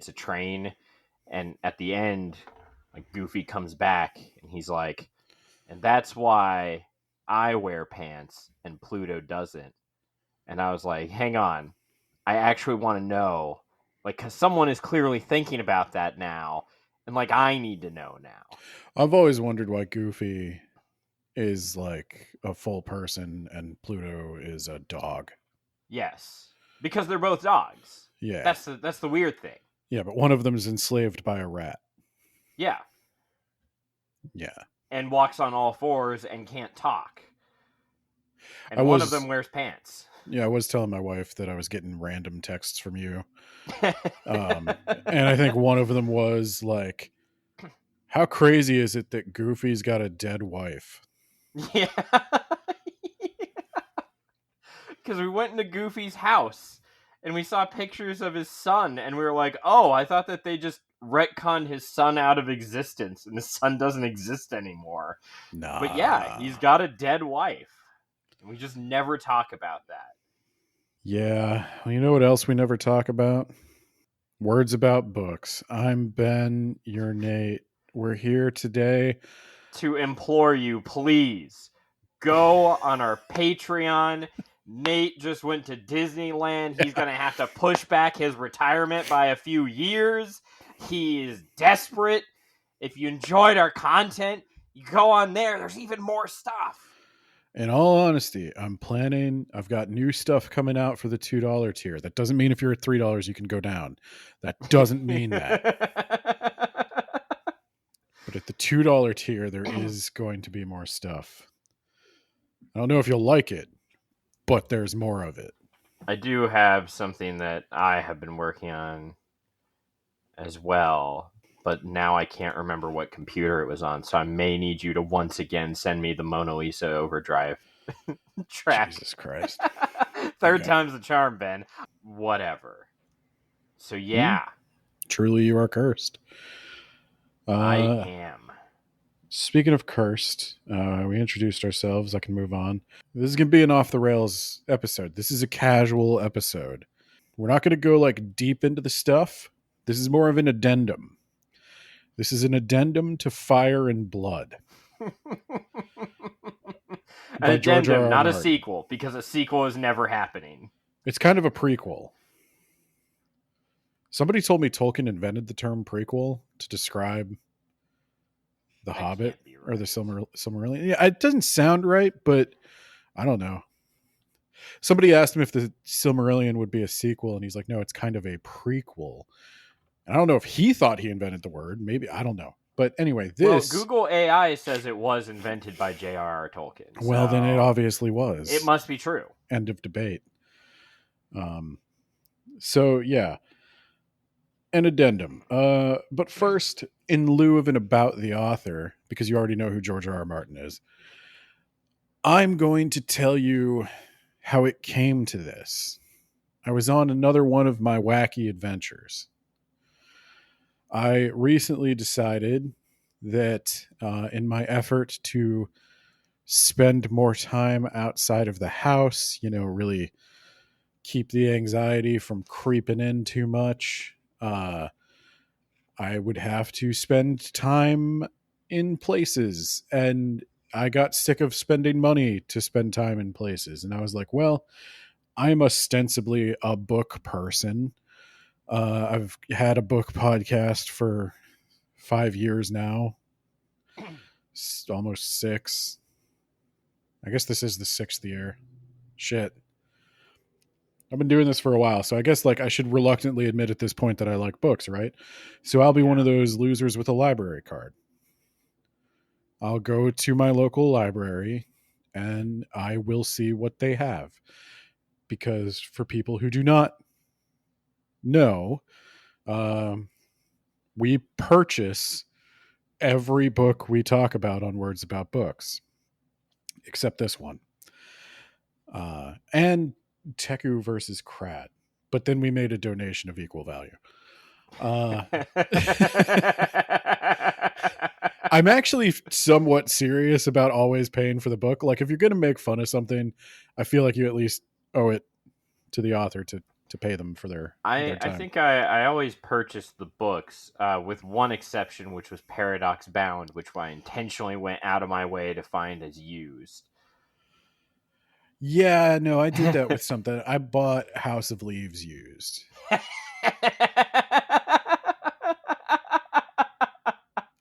against a train, and at the end, like Goofy comes back and he's like, and that's why I wear pants and Pluto doesn't. And I was like, hang on, I actually want to know, like, because someone is clearly thinking about that now, and like I need to know now. I've always wondered why Goofy is like a full person and Pluto is a dog. Yes, because they're both dogs. Yeah. That's the weird thing. Yeah, but one of them is enslaved by a rat. Yeah, Yeah. and walks on all fours and can't talk. And One one of them wears pants. Yeah, I was telling my wife that I was getting random texts from you. And I think one of them was like, how crazy is it that Goofy's got a dead wife? Yeah. Because we went into Goofy's house and we saw pictures of his son, and we were like, oh, I thought that they just retconned his son out of existence and his son doesn't exist anymore. Nah. But yeah, he's got a dead wife. And we just never talk about that. Yeah. Well, you know what else we never talk about? Words about books. I'm Ben. You're Nate. We're here today to implore you, please go on our Patreon. Nate just went to Disneyland. He's going to have to push back his retirement by a few years. He is desperate. If you enjoyed our content, you go on there. There's even more stuff. In all honesty, I've got new stuff coming out for the $2 tier. That doesn't mean if you're at $3, you can go down. That doesn't mean that. But at the $2 tier, there is going to be more stuff. I don't know if you'll like it, but there's more of it. I do have something that I have been working on as well, but now I can't remember what computer it was on, so I may need you to once again send me the Mona Lisa Overdrive track. Jesus Christ. Third time's the charm, Ben. Whatever. So yeah. Truly you are cursed. I am. Speaking of cursed, we introduced ourselves. I can move on. This is going to be an off the rails episode. This is a casual episode. We're not going to go like deep into the stuff. This is more of an addendum. This is an addendum to Fire and Blood. An addendum, not a sequel, because a sequel is never happening. It's kind of a prequel. Somebody told me Tolkien invented the term prequel to describe The Hobbit or the Silmarillion. Yeah, it doesn't sound right, but I don't know. Somebody asked him if the Silmarillion would be a sequel, and he's like, no, it's kind of a prequel. And I don't know if he thought he invented the word. Maybe, I don't know. But anyway, this... Well, Google AI says it was invented by J.R.R. Tolkien. Well, then it obviously was. It must be true. End of debate. So, yeah. An addendum. But first, in lieu of an about the author, because you already know who George R.R. Martin is, I'm going to tell you how it came to this. I was on another one of my wacky adventures. I recently decided that in my effort to spend more time outside of the house, really keep the anxiety from creeping in too much, I would have to spend time in places, and I got sick of spending money to spend time in places. And I was like, well, I'm ostensibly a book person. I've had a book podcast for 5 years now, almost 6. I guess this is the 6th year. Shit. I've been doing this for a while, so I guess I should reluctantly admit at this point that I like books, right? So I'll be one of those losers with a library card. I'll go to my local library and I will see what they have. Because for people who do not know, we purchase every book we talk about on Words About Books, except this one. And Teku versus Crad. But then we made a donation of equal value. I'm actually somewhat serious about always paying for the book. Like, if you're going to make fun of something, I feel like you at least owe it to the author to to pay them for their I time. think I always purchased the books, with one exception, which was Paradox Bound, which I intentionally went out of my way to find as used. Yeah, no, I did that with something. I bought House of Leaves used.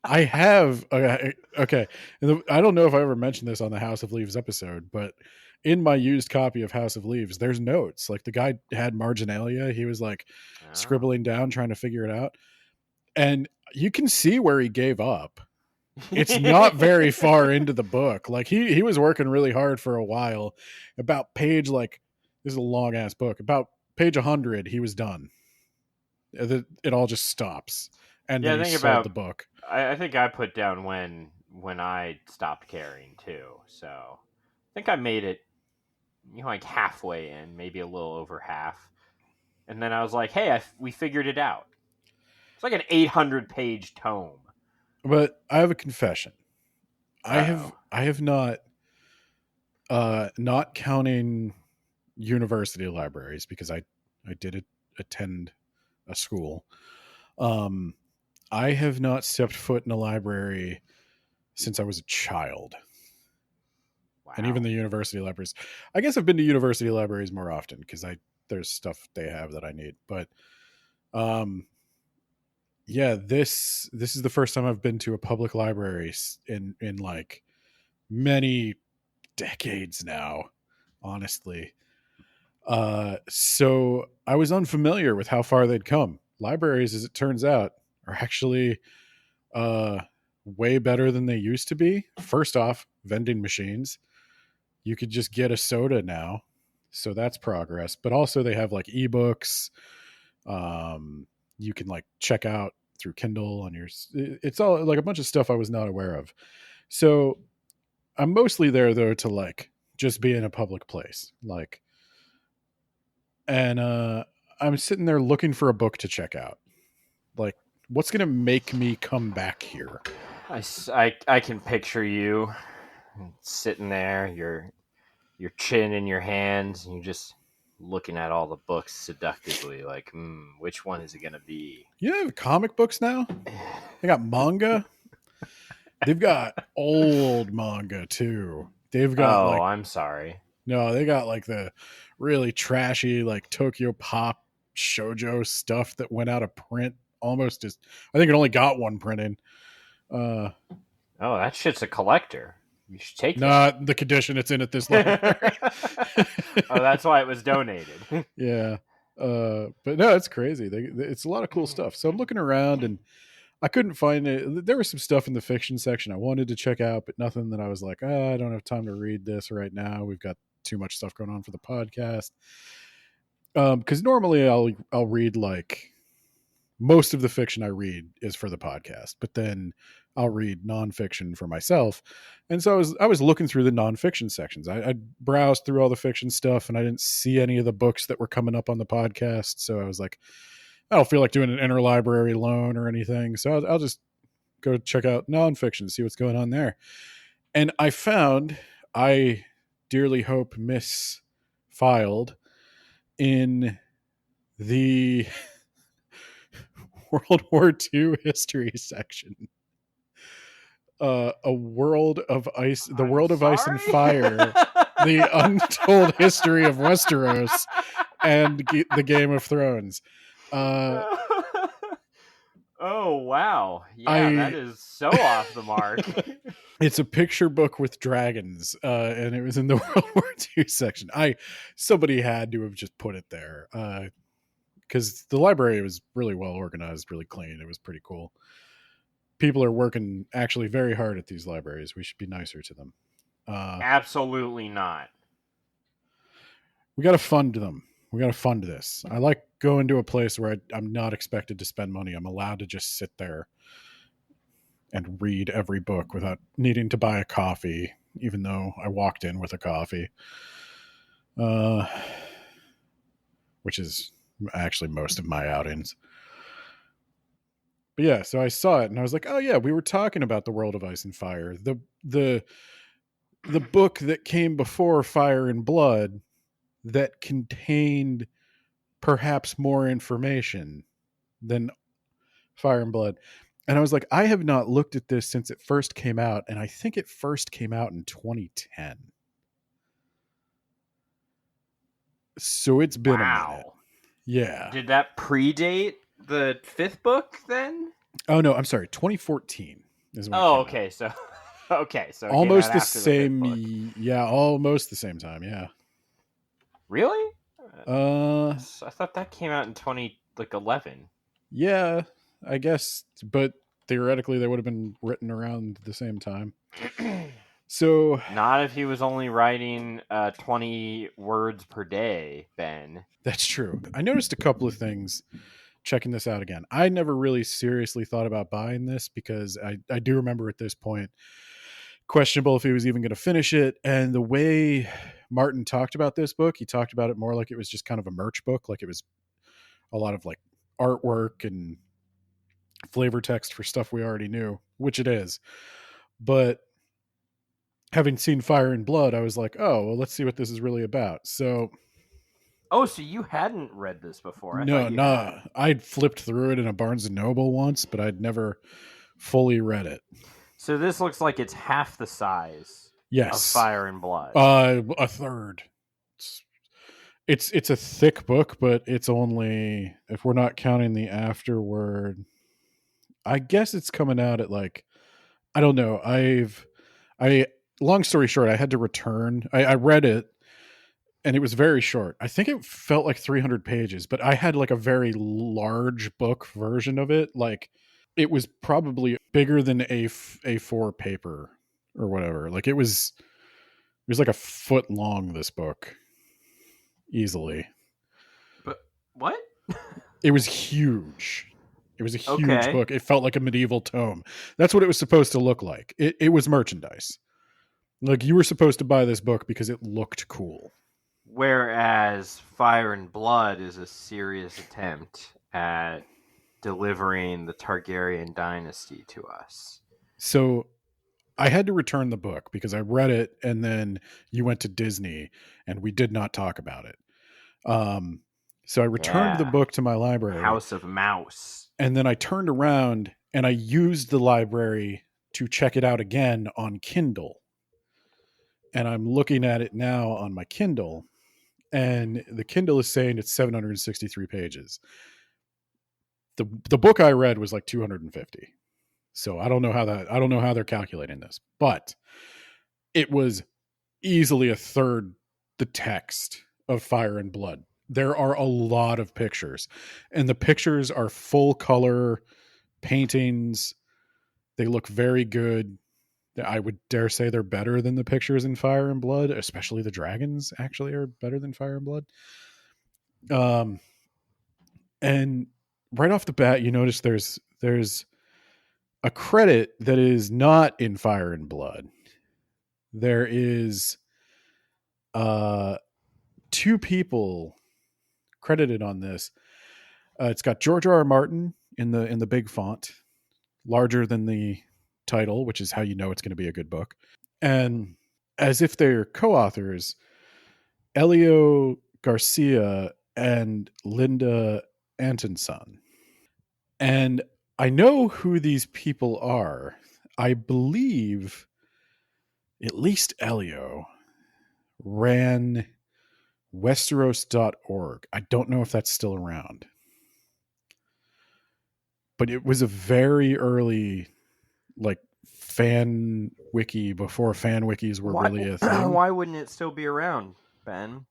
I have okay. I don't know if I ever mentioned this on the House of Leaves episode, but in my used copy of House of Leaves, there's notes. Like the guy had marginalia. He was like Oh. scribbling down, trying to figure it out, and you can see where he gave up. It's not very far into the book. Like he was working really hard for a while. About page like this is a long ass book. About page 100, he was done. It all just stops, and then Yeah, he think sold the about. book. I think I put down when I stopped caring too. So I think I made it, like halfway in, maybe a little over half, and then I was like, "Hey, we figured it out." It's like an 800-page tome. But I have a confession. Uh-oh. I have not counting university libraries because I did attend a school. Um I have not stepped foot in a library since I was a child. And even Wow. the university libraries. I guess I've been to university libraries more often because there's stuff they have that I need. But um yeah, this is the first time I've been to a public library in like many decades now, honestly. So I was unfamiliar with how far they'd come. Libraries, as it turns out, are actually uh way better than they used to be. First off, vending machines. You could just get a soda now. So that's progress. But also they have like ebooks. You can like check out through Kindle on your it's all like a bunch of stuff I was not aware of. So I'm mostly there though to like just be in a public place. Like and I'm sitting there looking for a book to check out. Like what's going to make me come back here? I can picture you sitting there, your chin in your hands, and you're just looking at all the books seductively, like, which one is it gonna be? You have comic books now? They got manga. They've got old manga too. They've got Oh, like I'm sorry. no, they got like the really trashy like Tokyo Pop shojo stuff that went out of print almost as I think it only got one printing. Uh Oh, that shit's a collector. You should take that. Not the condition it's in at this library. Oh, that's why it was donated. Yeah. But no, it's crazy. It's a lot of cool stuff. So I'm looking around and I couldn't find it. There was some stuff in the fiction section I wanted to check out, but nothing that I was like, I don't have time to read this right now. We've got too much stuff going on for the podcast. Because normally I'll read like most of the fiction I read is for the podcast, but then I'll read nonfiction for myself. And so I was looking through the nonfiction sections. I browsed through all the fiction stuff and I didn't see any of the books that were coming up on the podcast. So I was like, I don't feel like doing an interlibrary loan or anything. So I'll just go check out nonfiction, see what's going on there. And I found, I dearly hope misfiled in the World War II history section. A world of ice, the world of ice and fire, the untold history of Westeros, and the Game of Thrones. Oh wow, yeah, that is so off the mark. It's a picture book with dragons, and it was in the World War II section. Somebody had to have just put it there, because the library was really well organized, really clean. It was pretty cool. People are working actually very hard at these libraries. We should be nicer to them. Absolutely not. We got to fund them. We got to fund this. I like going to a place where I'm not expected to spend money. I'm allowed to just sit there and read every book without needing to buy a coffee, even though I walked in with a coffee. Which is actually most of my outings. But yeah, so I saw it and I was like, oh yeah, we were talking about the World of Ice and Fire. The book that came before Fire and Blood that contained perhaps more information than Fire and Blood. And I was like, I have not looked at this since it first came out, and I think it first came out in 2010. So it's been a minute. Yeah. Did that predate the fifth book then? Oh no, I'm sorry. 2014 is when. Oh, okay. So, okay. So almost the same. Yeah, almost the same time. Yeah. Really? I thought that came out in 2011. Yeah, I guess, but theoretically they would have been written around the same time. So not if he was only writing 20 words per day, Ben. That's true. I noticed a couple of things checking this out again. I never really seriously thought about buying this because I do remember at this point questionable if he was even going to finish it. And the way Martin talked about this book, he talked about it more like it was just kind of a merch book, like it was a lot of like artwork and flavor text for stuff we already knew, which it is. But having seen Fire and Blood, I was like, oh, well, let's see what this is really about. So you hadn't read this before? No. I'd flipped through it in a Barnes & Noble once, but I'd never fully read it. So this looks like it's half the size of Fire and Blood. A third. It's a thick book, but it's only, if we're not counting the afterword, I guess it's coming out at like, I don't know. Long story short, I had to return. I read it and it was very short. I think it felt like 300 pages, but I had like a very large book version of it. Like it was probably bigger than A4 paper or whatever. Like it was like a foot long, this book. Easily. But what? It was huge. It was a huge book. It felt like a medieval tome. That's what it was supposed to look like. It was merchandise. Like you were supposed to buy this book because it looked cool. Whereas Fire and Blood is a serious attempt at delivering the Targaryen dynasty to us. So I had to return the book because I read it and then you went to Disney and we did not talk about it. So I returned the book to my library. House of Mouse. And then I turned around and I used the library to check it out again on Kindle. And I'm looking at it now on my Kindle. And the Kindle is saying it's 763 pages. The book I read was like 250. So I don't know how they're calculating this, but it was easily a third the text of Fire and Blood. There are a lot of pictures, and the pictures are full color paintings. They look very good. I would dare say they're better than the pictures in Fire and Blood, especially the dragons actually are better than Fire and Blood. And right off the bat, you notice there's a credit that is not in Fire and Blood. There is two people credited on this. It's got George R. R. Martin in the big font, larger than the title, which is how you know it's going to be a good book. And as if they're co-authors, Elio Garcia and Linda Antonson. And I know who these people are. I believe at least Elio ran Westeros.org. I don't know if that's still around. But it was a very early like fan wiki before fan wikis were really a thing. Why wouldn't it still be around, Ben?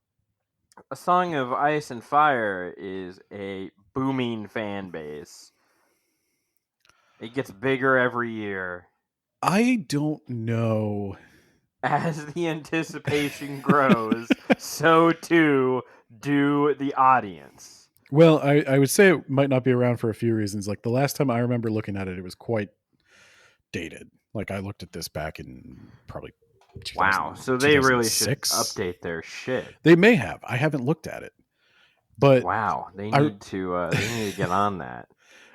A Song of Ice and Fire is a booming fan base. It gets bigger every year. I don't know. As the anticipation grows, so too do the audience. Well, I would say it might not be around for a few reasons. Like the last time I remember looking at it, it was quite dated. Like I looked at this back in probably 2000, wow. So they really should update their shit. They may have. I haven't looked at it, but wow, they need to get on that.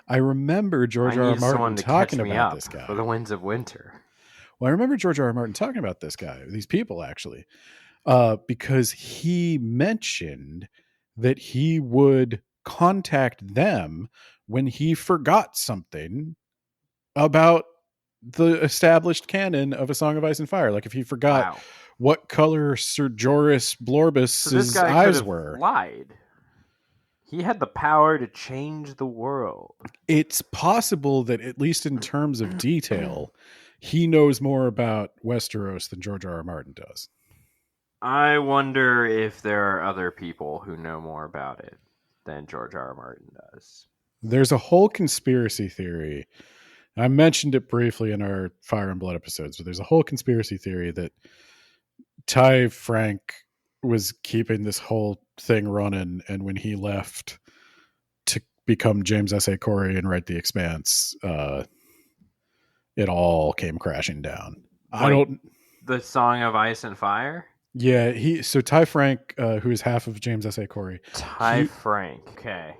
I remember George R. R. Martin talking about this guy for the Winds of Winter. Well, I remember George R. R. Martin talking about this guy, these people actually, because he mentioned that he would contact them when he forgot something about the established canon of A Song of Ice and Fire. Like if he forgot Wow. what color Sir Joris So this Blorbus's guy could eyes have were. lied. He had the power to change the world. It's possible that, at least in terms of detail, he knows more about Westeros than George R. R. Martin does. I wonder if there are other people who know more about it than George R. R. Martin does. There's a whole conspiracy theory. I mentioned it briefly in our Fire and Blood episodes, but there's a whole conspiracy theory that Ty Frank was keeping this whole thing running, and when he left to become James S.A. Corey and write The Expanse, it all came crashing down. I don't. The Song of Ice and Fire? Yeah, so Ty Frank, who is half of James S.A. Corey. Ty Frank. Okay.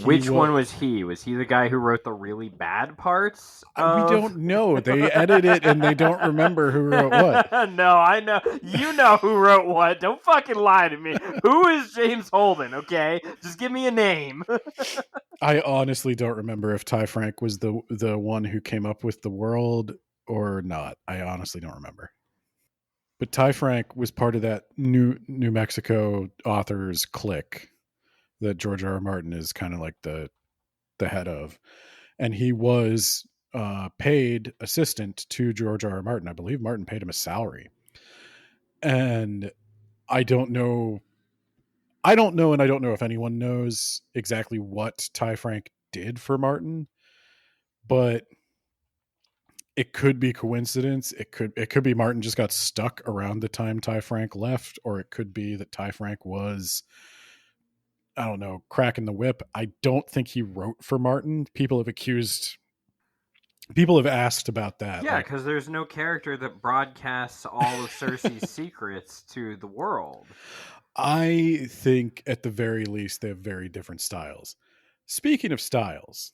Which one was he? Was he the guy who wrote the really bad parts? We don't know. They edit it and they don't remember who wrote what. No, I know. You know who wrote what. Don't fucking lie to me. Who is James Holden, okay? Just give me a name. I honestly don't remember if Ty Frank was the one who came up with the world or not. I honestly don't remember. But Ty Frank was part of that New Mexico authors clique that George R. R. Martin is kind of like the head of. And he was paid assistant to George R. R. Martin. I believe Martin paid him a salary. And I don't know, and I don't know if anyone knows exactly what Ty Frank did for Martin, but it could be coincidence. It could be Martin just got stuck around the time Ty Frank left, or it could be that Ty Frank was, I don't know, cracking the whip. I don't think he wrote for Martin. People have asked about that. Yeah, because there's no character that broadcasts all of Cersei's secrets to the world. I think at the very least they have very different styles. Speaking of styles,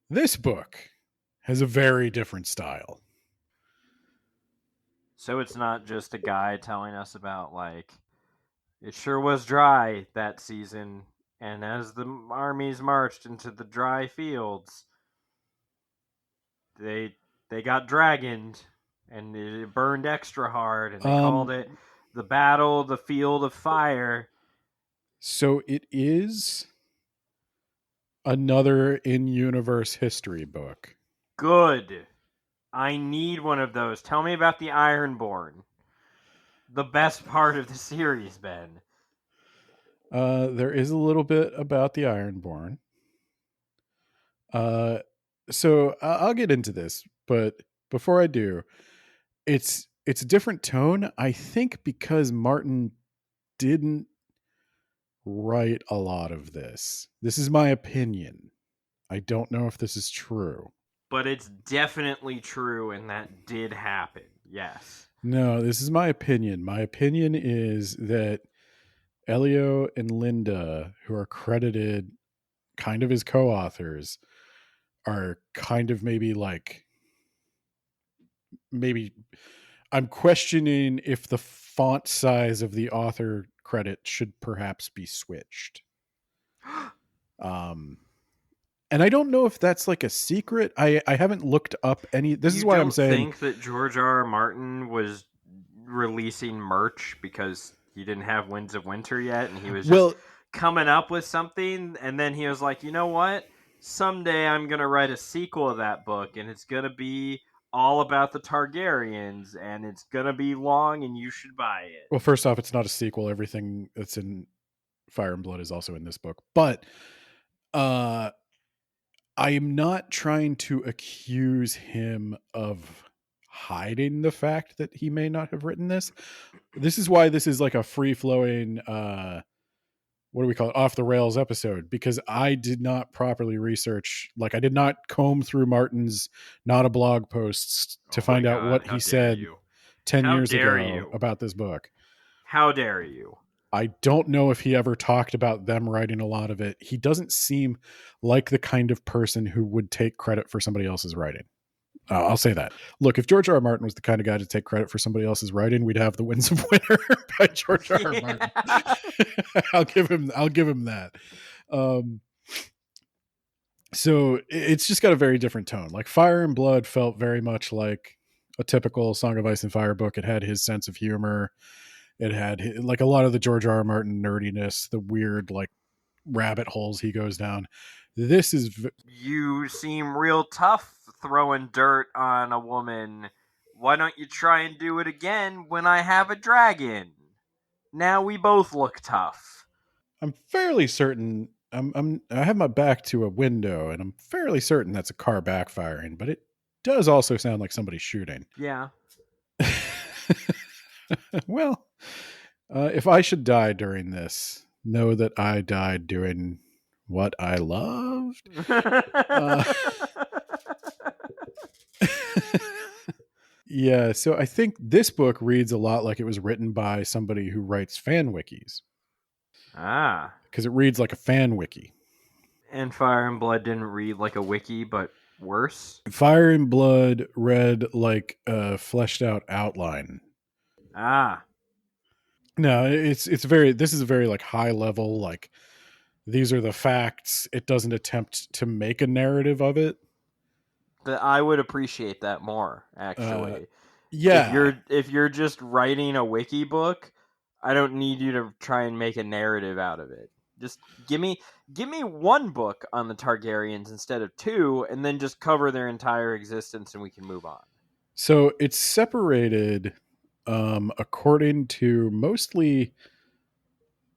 this book has a very different style. So it's not just a guy telling us about, like, it sure was dry that season, and as the armies marched into the dry fields, they got dragoned, and it burned extra hard, and they called it the battle, the field of fire. So it is another in-universe history book. Good. I need one of those. Tell me about the Ironborn. The best part of the series, Ben. There is a little bit about the Ironborn. So I'll get into this, but before I do, it's a different tone. I think because Martin didn't write a lot of this. This is my opinion. I don't know if this is true. But it's definitely true, and that did happen. Yes. No, this is my opinion. My opinion is that Elio and Linda, who are credited kind of as co-authors, are kind of maybe I'm questioning if the font size of the author credit should perhaps be switched. And I don't know if that's like a secret. I haven't looked up any. This is why I'm saying. You think that George R. R. Martin was releasing merch because he didn't have Winds of Winter yet, and he was just coming up with something, and then he was like, you know what? Someday I'm going to write a sequel of that book, and it's going to be all about the Targaryens, and it's going to be long, and you should buy it. Well, first off, it's not a sequel. Everything that's in Fire and Blood is also in this book. But I am not trying to accuse him of hiding the fact that he may not have written this. This is why this is like a free-flowing what do we call it, off the rails episode, because I did not properly research, like I did not comb through Martin's not a blog posts to find out what he said 10 years ago about this book. How dare you? I don't know if he ever talked about them writing a lot of it. He doesn't seem like the kind of person who would take credit for somebody else's writing. I'll say that. Look, if George R. R. Martin was the kind of guy to take credit for somebody else's writing, we'd have The Winds of Winter by George R. R. Martin. I'll give him that. So it's just got a very different tone. Like Fire and Blood felt very much like a typical Song of Ice and Fire book. It had his sense of humor. It had like a lot of the George R. R. Martin nerdiness, the weird like rabbit holes he goes down. This is You seem real tough throwing dirt on a woman. Why don't you try and do it again when I have a dragon? Now we both look tough. I'm fairly certain I have my back to a window and I'm fairly certain that's a car backfiring, but it does also sound like somebody shooting. Yeah. Well, if I should die during this, know that I died doing what I loved. Yeah, so I think this book reads a lot like it was written by somebody who writes fan wikis. Ah. Because it reads like a fan wiki. And Fire and Blood didn't read like a wiki, but worse? Fire and Blood read like a fleshed out outline. Ah. No, this is a very like high level, like these are the facts. It doesn't attempt to make a narrative of it. I would appreciate that more, actually. Yeah. If you're just writing a wiki book, I don't need you to try and make a narrative out of it. Just give me one book on the Targaryens instead of two, and then just cover their entire existence, and we can move on. So it's separated according to mostly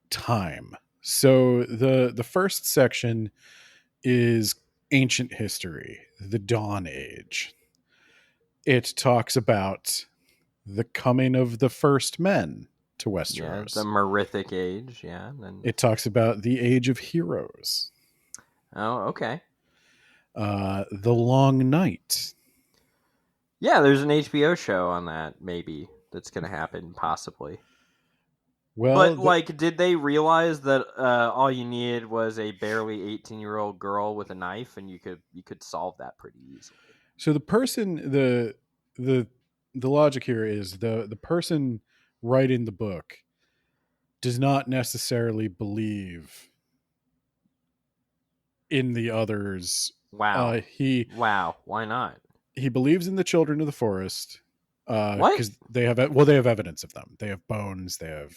time. So the first section is ancient history, the Dawn Age. It talks about the coming of the first men to Westeros. Yeah, the Merithic Age, yeah. Then... It talks about the Age of Heroes. Oh, okay. The Long Night. Yeah, there's an HBO show on that, maybe, that's going to happen, possibly. Well, but like, did they realize that all you needed was a barely 18-year-old girl with a knife, and you could solve that pretty easily? So the person, the logic here is the person writing the book does not necessarily believe in the others. Wow. Wow. Why not? He believes in the Children of the Forest. What? Because they have evidence of them. They have bones. They have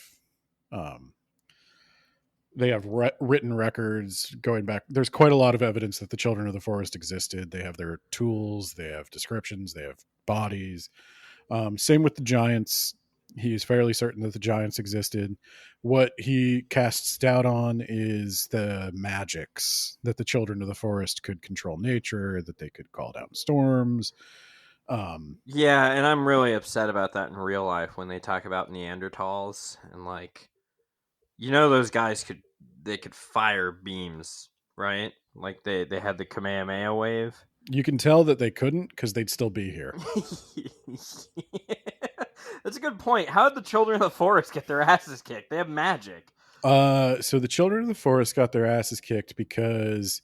written records going back. There's quite a lot of evidence that the Children of the Forest existed. They have their tools. They have descriptions. They have bodies. Same with the giants. He's fairly certain that the giants existed. What he casts doubt on is the magics, that the Children of the Forest could control nature, that they could call down storms. Yeah, and I'm really upset about that in real life when they talk about Neanderthals and like, those guys could fire beams, right? Like they had the Kamehameha wave. You can tell that they couldn't because they'd still be here. That's a good point. How did the Children of the Forest get their asses kicked? They have magic. So the Children of the Forest got their asses kicked because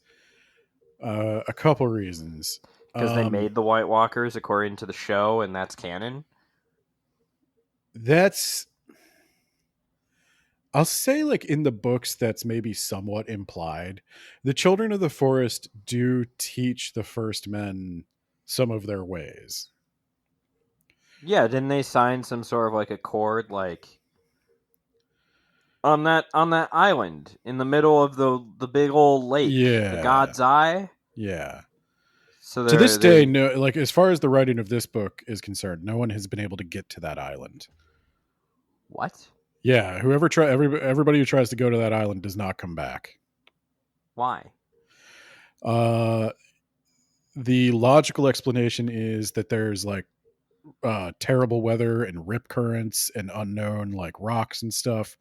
a couple reasons. Because they made the White Walkers according to the show, and that's canon. I'll say, like, in the books, that's maybe somewhat implied. The Children of the Forest do teach the First Men some of their ways. Yeah, didn't they sign some sort of like accord, like on that island in the middle of the big old lake? Yeah, the God's Eye. Yeah. So to this day, no. Like, as far as the writing of this book is concerned, no one has been able to get to that island. What? Yeah, everybody who tries to go to that island does not come back. Why? The logical explanation is that there's like terrible weather and rip currents and unknown like rocks and stuff.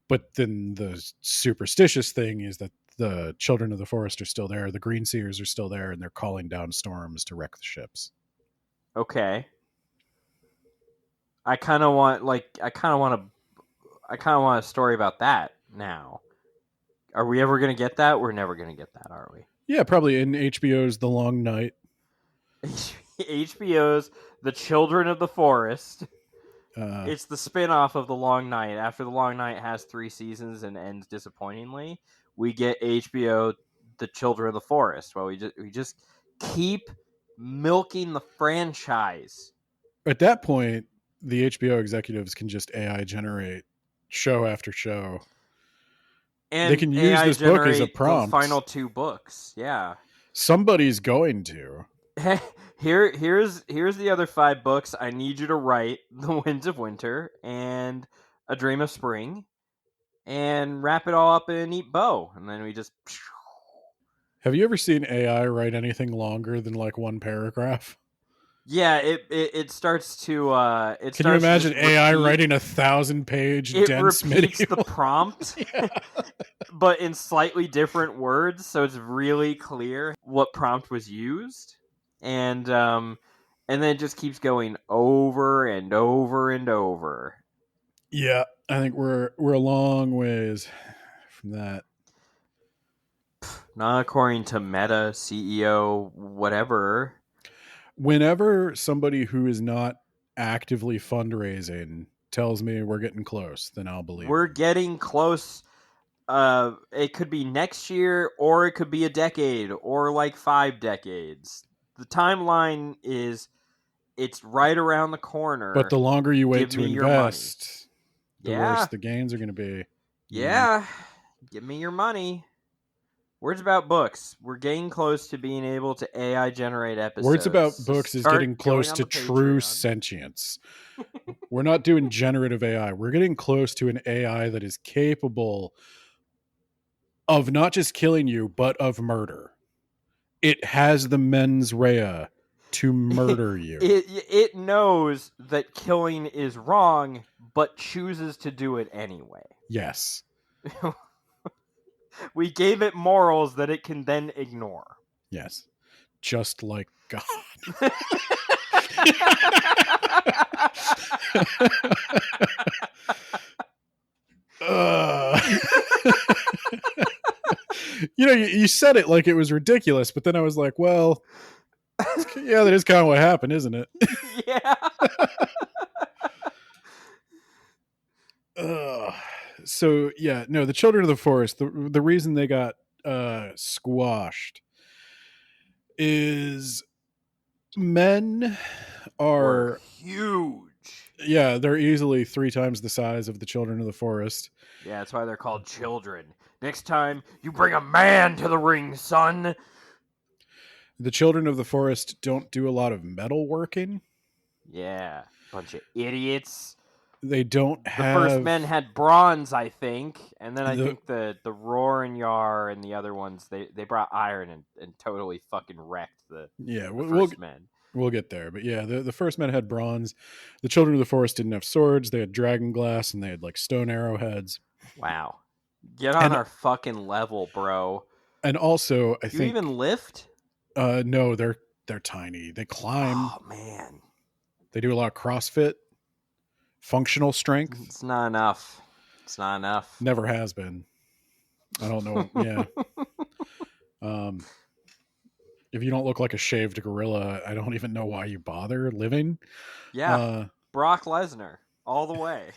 But then the superstitious thing is that the Children of the Forest are still there. The Green Seers are still there, and they're calling down storms to wreck the ships. Okay. I kind of want a story about that now. Are we ever going to get that? We're never going to get that, are we? Yeah, probably in HBO's The Long Night. HBO's The Children of the Forest. Uh, It's the spin-off of The Long Night. After The Long Night has 3 seasons and ends disappointingly, we get HBO The Children of the Forest. Well, we just keep milking the franchise. at that point, the HBO executives can just AI generate show after show. And They can use AI this book as a generate the prompt. final 2 books. Yeah. Somebody's going to. Here's the other 5 books. I need you to write The Winds of Winter and A Dream of Spring, and wrap it all up in a neat bow, and then we just. Have you ever seen AI write anything longer than like one paragraph? Yeah, it starts to. It Can you starts to imagine just AI repeat- writing 1,000-page It dense repeats the medieval? prompt, Yeah. but in slightly different words, so it's really clear what prompt was used, and then it just keeps going over and over and over. Yeah, I think we're a long ways from that. Not according to Meta CEO, whatever. Whenever somebody who is not actively fundraising tells me we're getting close, then I'll believe We're them. getting close. It could be next year, or it could be a decade, or like 5 decades. The timeline is, it's right around the corner. But the longer you wait Give to me your money. invest, the Yeah. worse the gains are going to be. Yeah. Give me your money. Words about books. We're getting close to being able to AI generate episodes. Words about So books is start getting close going on to the true Patreon. sentience. We're not doing generative AI. We're getting close to an AI that is capable of not just killing you, but of murder. It has the mens rea to murder you. It knows that killing is wrong, but chooses to do it anyway. Yes. We gave it morals that it can then ignore. Yes. Just like God. You know, you said it like it was ridiculous, but then I was like, well, yeah, that is kind of what happened, isn't it? Yeah. So yeah, no, the Children of the Forest, the reason they got squashed is men We're are huge. yeah, they're easily 3 times the size of the Children of the Forest. Yeah, that's why they're called children. Next time, you bring a man to the ring, son. The Children of the Forest don't do a lot of metal working. Yeah, bunch of idiots. They don't The have first men had bronze, I think, and then I think the Roar and Yar and the other ones they brought iron and totally fucking wrecked the first men. We'll get there, but yeah, the first men had bronze. The Children of the Forest didn't have swords. They had dragon glass and they had like stone arrowheads. Wow, get on our fucking level, bro. And also, I think you even lift? No, they're tiny. They climb. Oh man, they do a lot of CrossFit. Functional strength. It's not enough. Never has been. I don't know. Yeah. If you don't look like a shaved gorilla, I don't even know why you bother living. Yeah. Brock Lesnar all the way.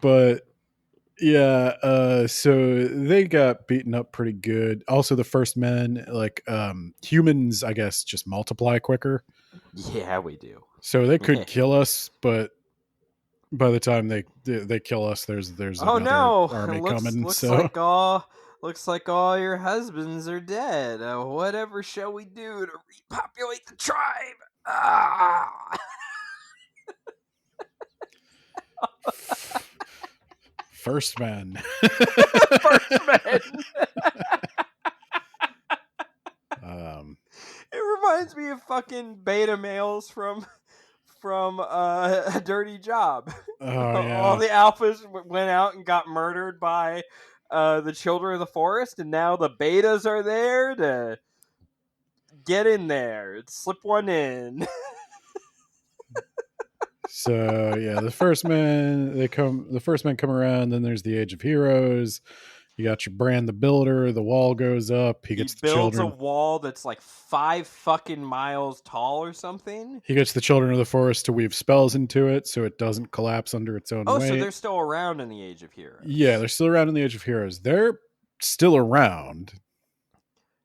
But yeah, so they got beaten up pretty good. Also, the first men, like humans, I guess, just multiply quicker. Yeah, we do. So they could kill us, but by the time they kill us, there's another army coming. Looks like all your husbands are dead. Whatever shall we do to repopulate the tribe? First men. First men. It reminds me of fucking beta males from A Dirty Job. Oh, yeah. All the alphas went out and got murdered by the Children of the Forest, and now the betas are there to get in there, slip one in. So yeah, the first men come around. Then there's the Age of Heroes. You got your Bran the Builder. The wall goes up. He He gets the builds a children. wall that's like 5 fucking miles tall or something. He gets the children of the forest to weave spells into it so it doesn't collapse under its own Oh, weight. so they're still around in the Age of Heroes. Yeah, they're still around in the Age of Heroes. They're still around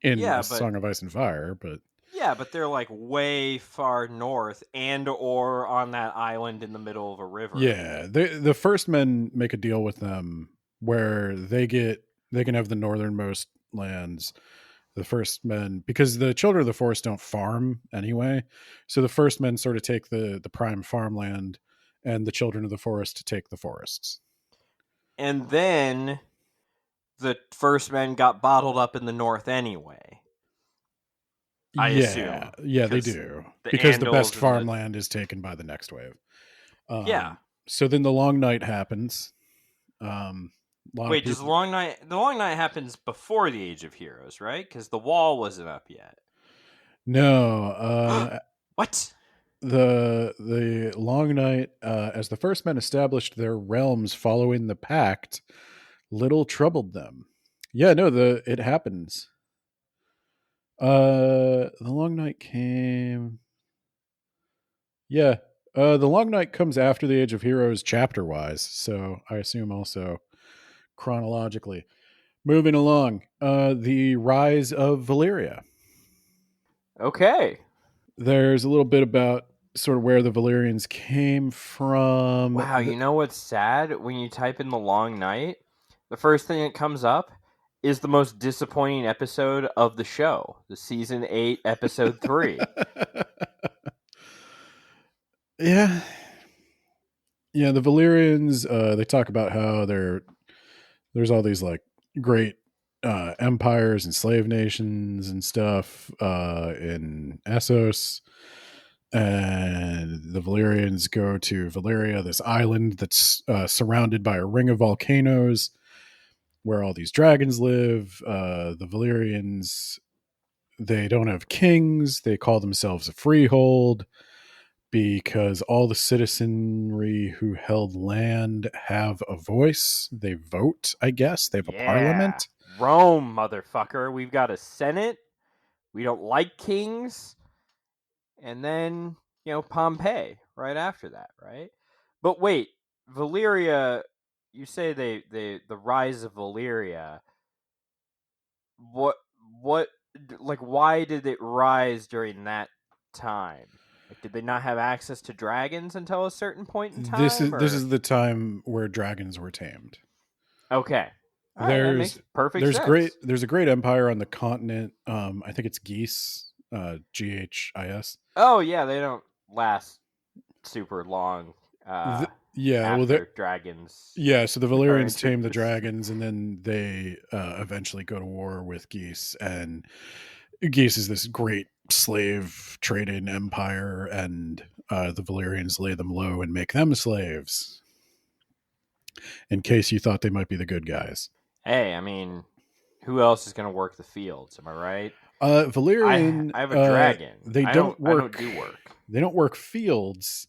in A Song of Ice and Fire, but yeah, but they're like way far north and or on that island in the middle of a river. yeah, the first men make a deal with them where they can have the northernmost lands. The first men, because the children of the forest don't farm anyway, so the first men sort of take the prime farmland, and the children of the forest take the forests. And then the first men got bottled up in the north anyway. I assume. Yeah, they do. Because the best farmland is taken by the next wave. Yeah. So then the long night happens. Wait, does the long night happens before the Age of Heroes, right? Because the wall wasn't up yet. No. What? The long night, as the first men established their realms following the pact, little troubled them. Yeah, no, it happens. The long night came. Yeah. The long night comes after the Age of Heroes chapter wise, so I assume also chronologically. Moving along, the rise of Valyria. Okay. There's a little bit about sort of where the Valyrians came from. Wow, you know what's sad? When you type in the long night, the first thing that comes up is the most disappointing episode of the show, the season 8, episode 3. Yeah. Yeah, the Valyrians, they talk about how there's all these like great empires and slave nations and stuff in Essos. And the Valyrians go to Valyria, this island that's surrounded by a ring of volcanoes where all these dragons live. The Valyrians, they don't have kings. They call themselves a freehold because all the citizenry who held land have a voice. They vote, I guess. They have a parliament. Rome, motherfucker. We've got a senate. We don't like kings. And then, Pompeii right after that, right? But wait, Valyria, you say the rise of Valyria. What like why did it rise during that time? Like, did they not have access to dragons until a certain point in time? This is the time where dragons were tamed. Okay. That makes perfect sense. There's a great empire on the continent. I think it's Geese, Ghis. Oh yeah, they don't last super long. Dragons. Yeah, so the Valyrians tame the dragons, and then they eventually go to war with Geese, and Geese is this great slave trading empire, and the Valyrians lay them low and make them slaves. In case you thought they might be the good guys. Hey, I mean, who else is going to work the fields? Am I right? Valyrian. I have a dragon. They don't do work. They don't work fields.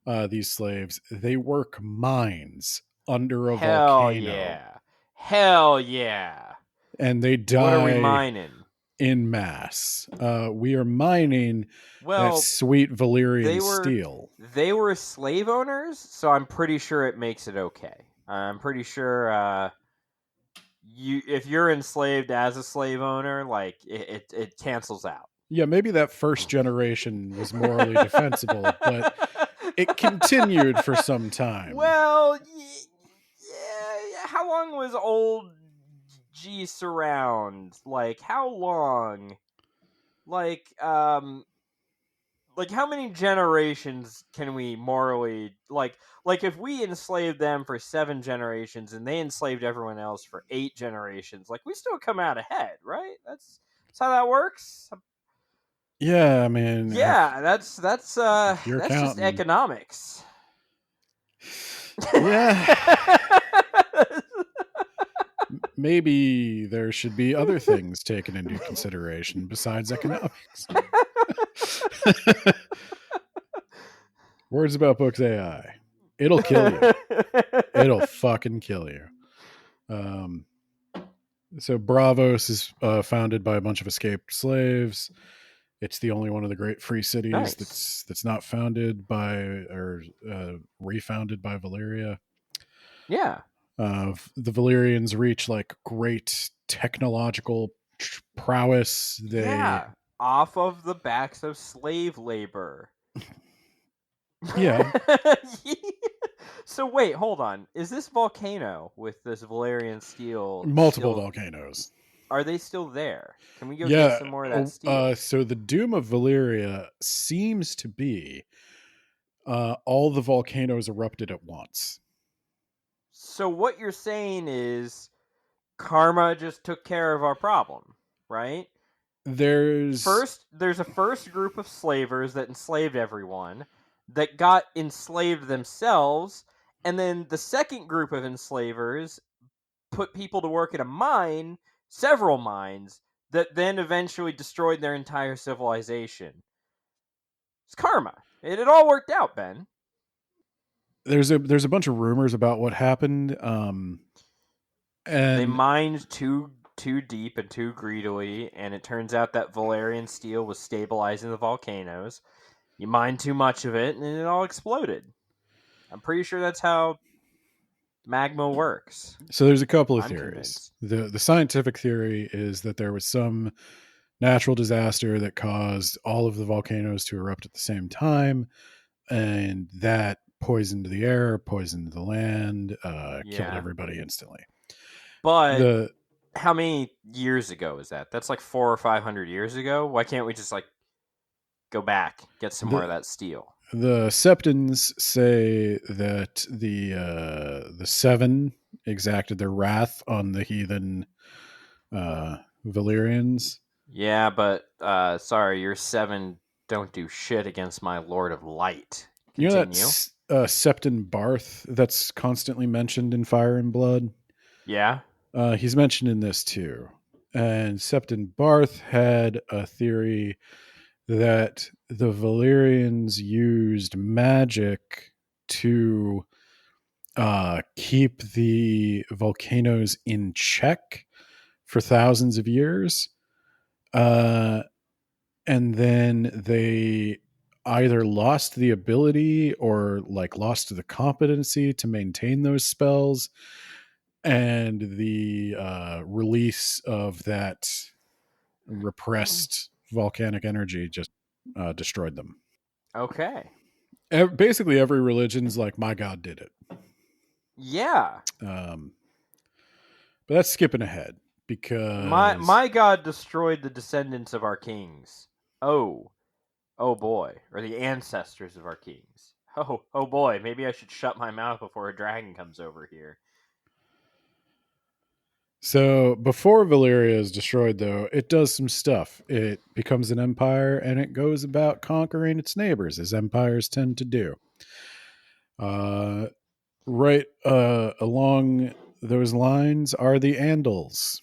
These slaves, they work mines under a volcano. Hell yeah! And they die. What are we mining? In mass. We are mining that sweet Valyrian steel. They were slave owners, so I'm pretty sure it makes it okay. I'm pretty sure if you're enslaved as a slave owner, like it cancels out. Yeah, maybe that first generation was morally defensible, but it continued for some time. Well, yeah. How long was old Geese around? Like, how long? Like how many generations can we morally like if we enslaved them for 7 generations and they enslaved everyone else for 8 generations, like, we still come out ahead, right? That's how that works. Yeah, I mean, that's just economics. Yeah. Maybe there should be other things taken into consideration besides economics. Words About Books AI. It'll kill you. It'll fucking kill you. So Bravos is founded by a bunch of escaped slaves. It's the only one of the great free cities Nice. that's not founded by or refounded by Valyria. Yeah. The Valyrians reach like great technological prowess. They, Yeah. Off of the backs of slave labor. yeah, So wait, hold on. Is this volcano with this Valerian steel multiple still? volcanoes. Are they still there? Can we go get Yeah. some more of that steel? So the doom of Valyria seems to be all the volcanoes erupted at once. So what you're saying is karma just took care of our problem, right? There's There's a first group of slavers that enslaved everyone that got enslaved themselves, and then the second group of enslavers put people to work at a mine, several mines, that then eventually destroyed their entire civilization. It's karma. It all worked out, Ben. there's a bunch of rumors about what happened. They And mined too deep and too greedily, and it turns out that Valerian steel was stabilizing the volcanoes. You mined too much of it, and it all exploded. I'm pretty sure that's how magma works. so there's a couple of I'm theories. convinced. The scientific theory is that there was some natural disaster that caused all of the volcanoes to erupt at the same time, and that poisoned the air, poisoned the land, killed Yeah. everybody instantly. But The how many years ago is that? That's like 400 or 500 years ago. Why can't we just like go back, get some more of the that steel? the Septons say that the Seven exacted their wrath on the heathen Valyrians. Yeah, but sorry, your seven don't do shit against my Lord of Light. You know Continue. that Septon Barth that's constantly mentioned in Fire and Blood? Yeah. He's mentioned in this too. And Septon Barth had a theory that the Valyrians used magic to keep the volcanoes in check for thousands of years. And then they either lost the ability or like lost the competency to maintain those spells, and the release of that repressed volcanic energy just destroyed them. Okay. Basically every religion's like, my god did it. Yeah. um, but that's skipping ahead My because my God destroyed the descendants of our kings. Oh. Oh boy. Or the ancestors of our kings. Oh boy. Maybe I should shut my mouth before a dragon comes over here. so before Valyria is destroyed, though, it does some stuff. It becomes an empire and it goes about conquering its neighbors, as empires tend to do. Uh, right along those lines are the Andals.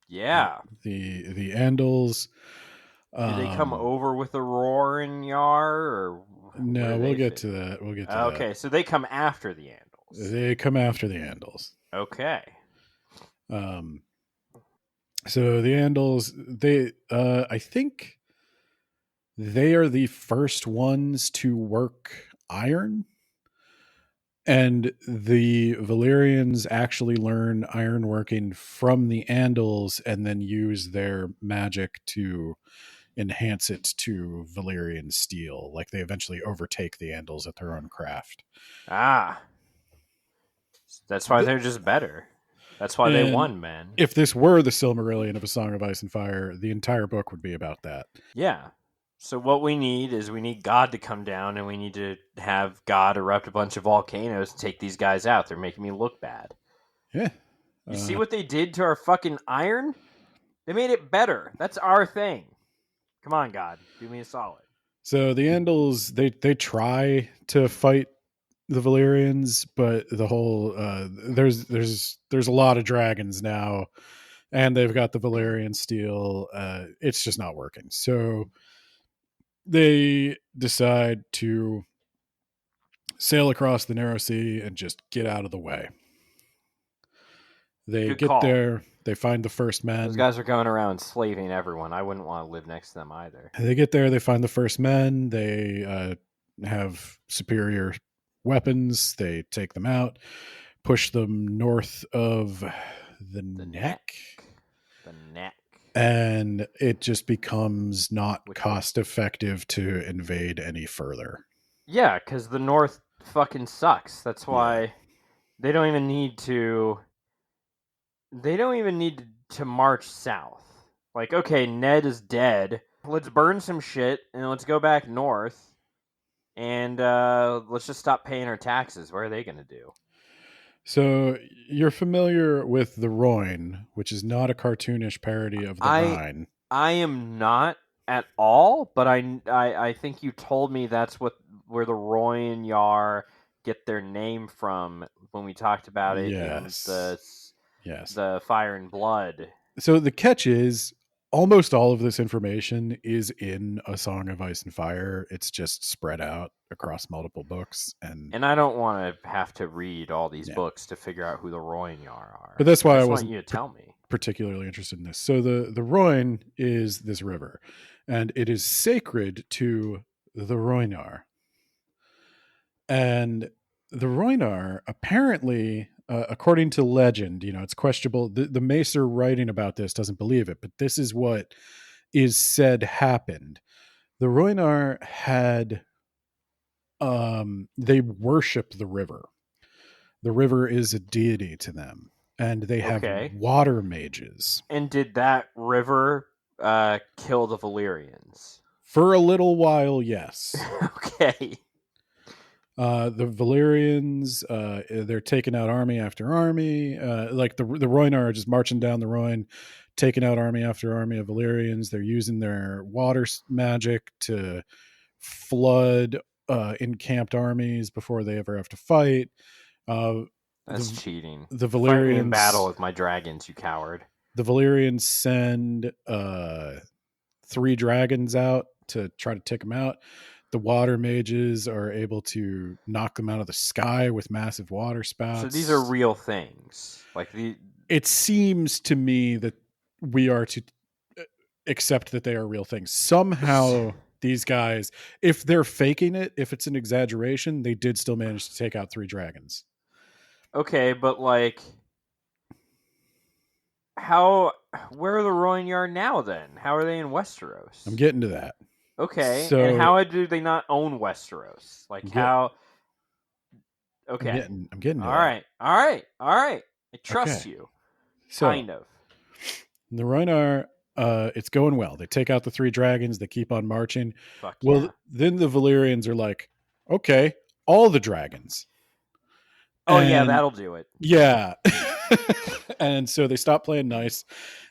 Yeah. The Andals. Do they come over with a roar and yar, or where No, do we'll they get fit to in? that. We'll get to that. Okay, so they come after the Andals. They come after the Andals. Okay. Um, so the Andals, I think they are the first ones to work iron, and the Valyrians actually learn ironworking from the Andals and then use their magic to enhance it to Valyrian steel. Like they eventually overtake the Andals at their own craft. Ah, that's why they're just better. That's why they And won, man. if this were the Silmarillion of A Song of Ice and Fire, the entire book would be about that. Yeah. So what we need is we need God to come down, and we need to have God erupt a bunch of volcanoes and take these guys out. They're making me look bad. Yeah. You see what they did to our fucking iron? They made it better. That's our thing. Come on, God, do me a solid. So the Andals, they try to fight the Valyrians, but the whole there's a lot of dragons now, and they've got the Valyrian steel. It's just not working. So they decide to sail across the narrow sea and just get out of the way. They Good get call. there, they find the first men. Those guys are going around slaving everyone. I wouldn't want to live next to them either. They get there, they find the first men. They have superior weapons. They take them out, push them north of the neck. The neck. And it just becomes not Which cost effective to invade any further. Yeah, because the North fucking sucks. That's why they don't even need to. They don't even need to march south. Like, okay, Ned is dead. Let's burn some shit and let's go back north. And let's just stop paying our taxes. What are they going to do? So you're familiar with the Rhoyne, which is not a cartoonish parody of the Rhine. I am not at all, but I think you told me that's where the Rhoynar get their name from when we talked about it Yes. in the Fire and Blood. So the catch is almost all of this information is in A Song of Ice and Fire. It's just spread out across multiple books. And I don't want to have to read all these books to figure out who the Rhoynar are. But that's why I want you to tell me. Particularly interested in this. So the Rhoyne is this river, and it is sacred to the Rhoynar. And the Rhoynar, apparently, according to legend, it's questionable. The Macer writing about this doesn't believe it, but this is what is said happened. The Rhoynar had, they worship the river. The river is a deity to them, and they have water mages. And did that river kill the Valyrians? For a little while, yes. Okay. The Valyrians, they're taking out army after army. Like the Rhoynar are just marching down the Rhoyne, taking out army after army of Valyrians. They're using their water magic to flood encamped armies before they ever have to fight. That's cheating. The Fight Valyrians me in battle with my dragons, you coward. The Valyrians send 3 dragons out to try to take them out. The water mages are able to knock them out of the sky with massive water spouts. So these are real things. It seems to me that we are to accept that they are real things. Somehow these guys, if they're faking it, if it's an exaggeration, they did still manage to take out 3 dragons. Okay, but where are the Rhoynar now then? How are they in Westeros? I'm getting to that. Okay, so, and how do they not own Westeros? How? Okay, I'm getting to all that. All right. I trust you. So, kind of. The Rhoynar, it's going well. They take out the 3 dragons. They keep on marching. Fuck yeah. Then the Valyrians are like, okay, all the dragons. Oh, yeah, that'll do it. Yeah. And so they stop playing nice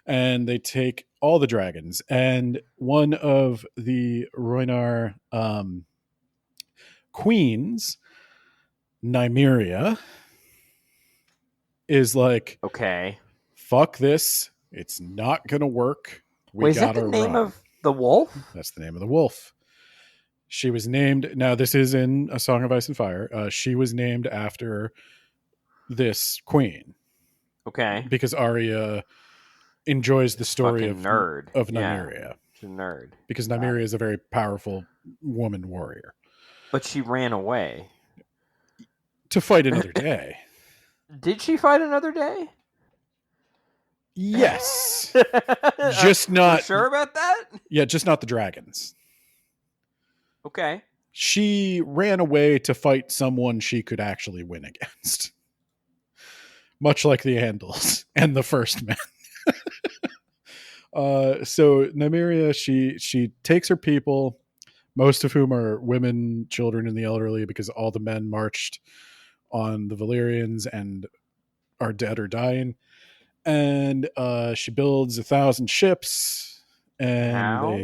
and they take all the dragons. And one of the Rhoynar queens, Nymeria, is like, okay, fuck this. It's not going to work. Wait, is that the name of the wolf? That's the name of the wolf. She was named, now this is in A Song of Ice and Fire. She was named after this queen. Okay. Because Arya enjoys the story of Nymeria. Yeah. She's a nerd. Because Nymeria is a very powerful woman warrior. But she ran away. To fight another day. Did she fight another day? Yes. Just not... You sure about that? Yeah, just not the dragons. Okay. She ran away to fight someone she could actually win against. Much like the Andals and the First Men. So Nymeria, she takes her people, most of whom are women, children, and the elderly, because all the men marched on the Valyrians and are dead or dying. And she builds 1,000 ships. And How?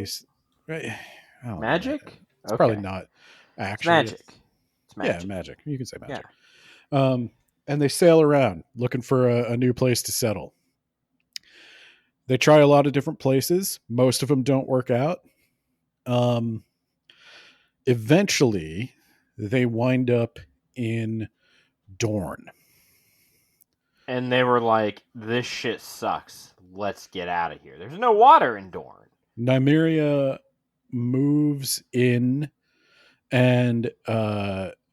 Magic? It's probably not actually. It's magic. Yeah, magic. You can say magic. Yeah. And they sail around looking for a new place to settle. They try a lot of different places. Most of them don't work out. Eventually, they wind up in Dorne. And they were like, "This shit sucks. Let's get out of here." There's no water in Dorne. Nymeria moves in and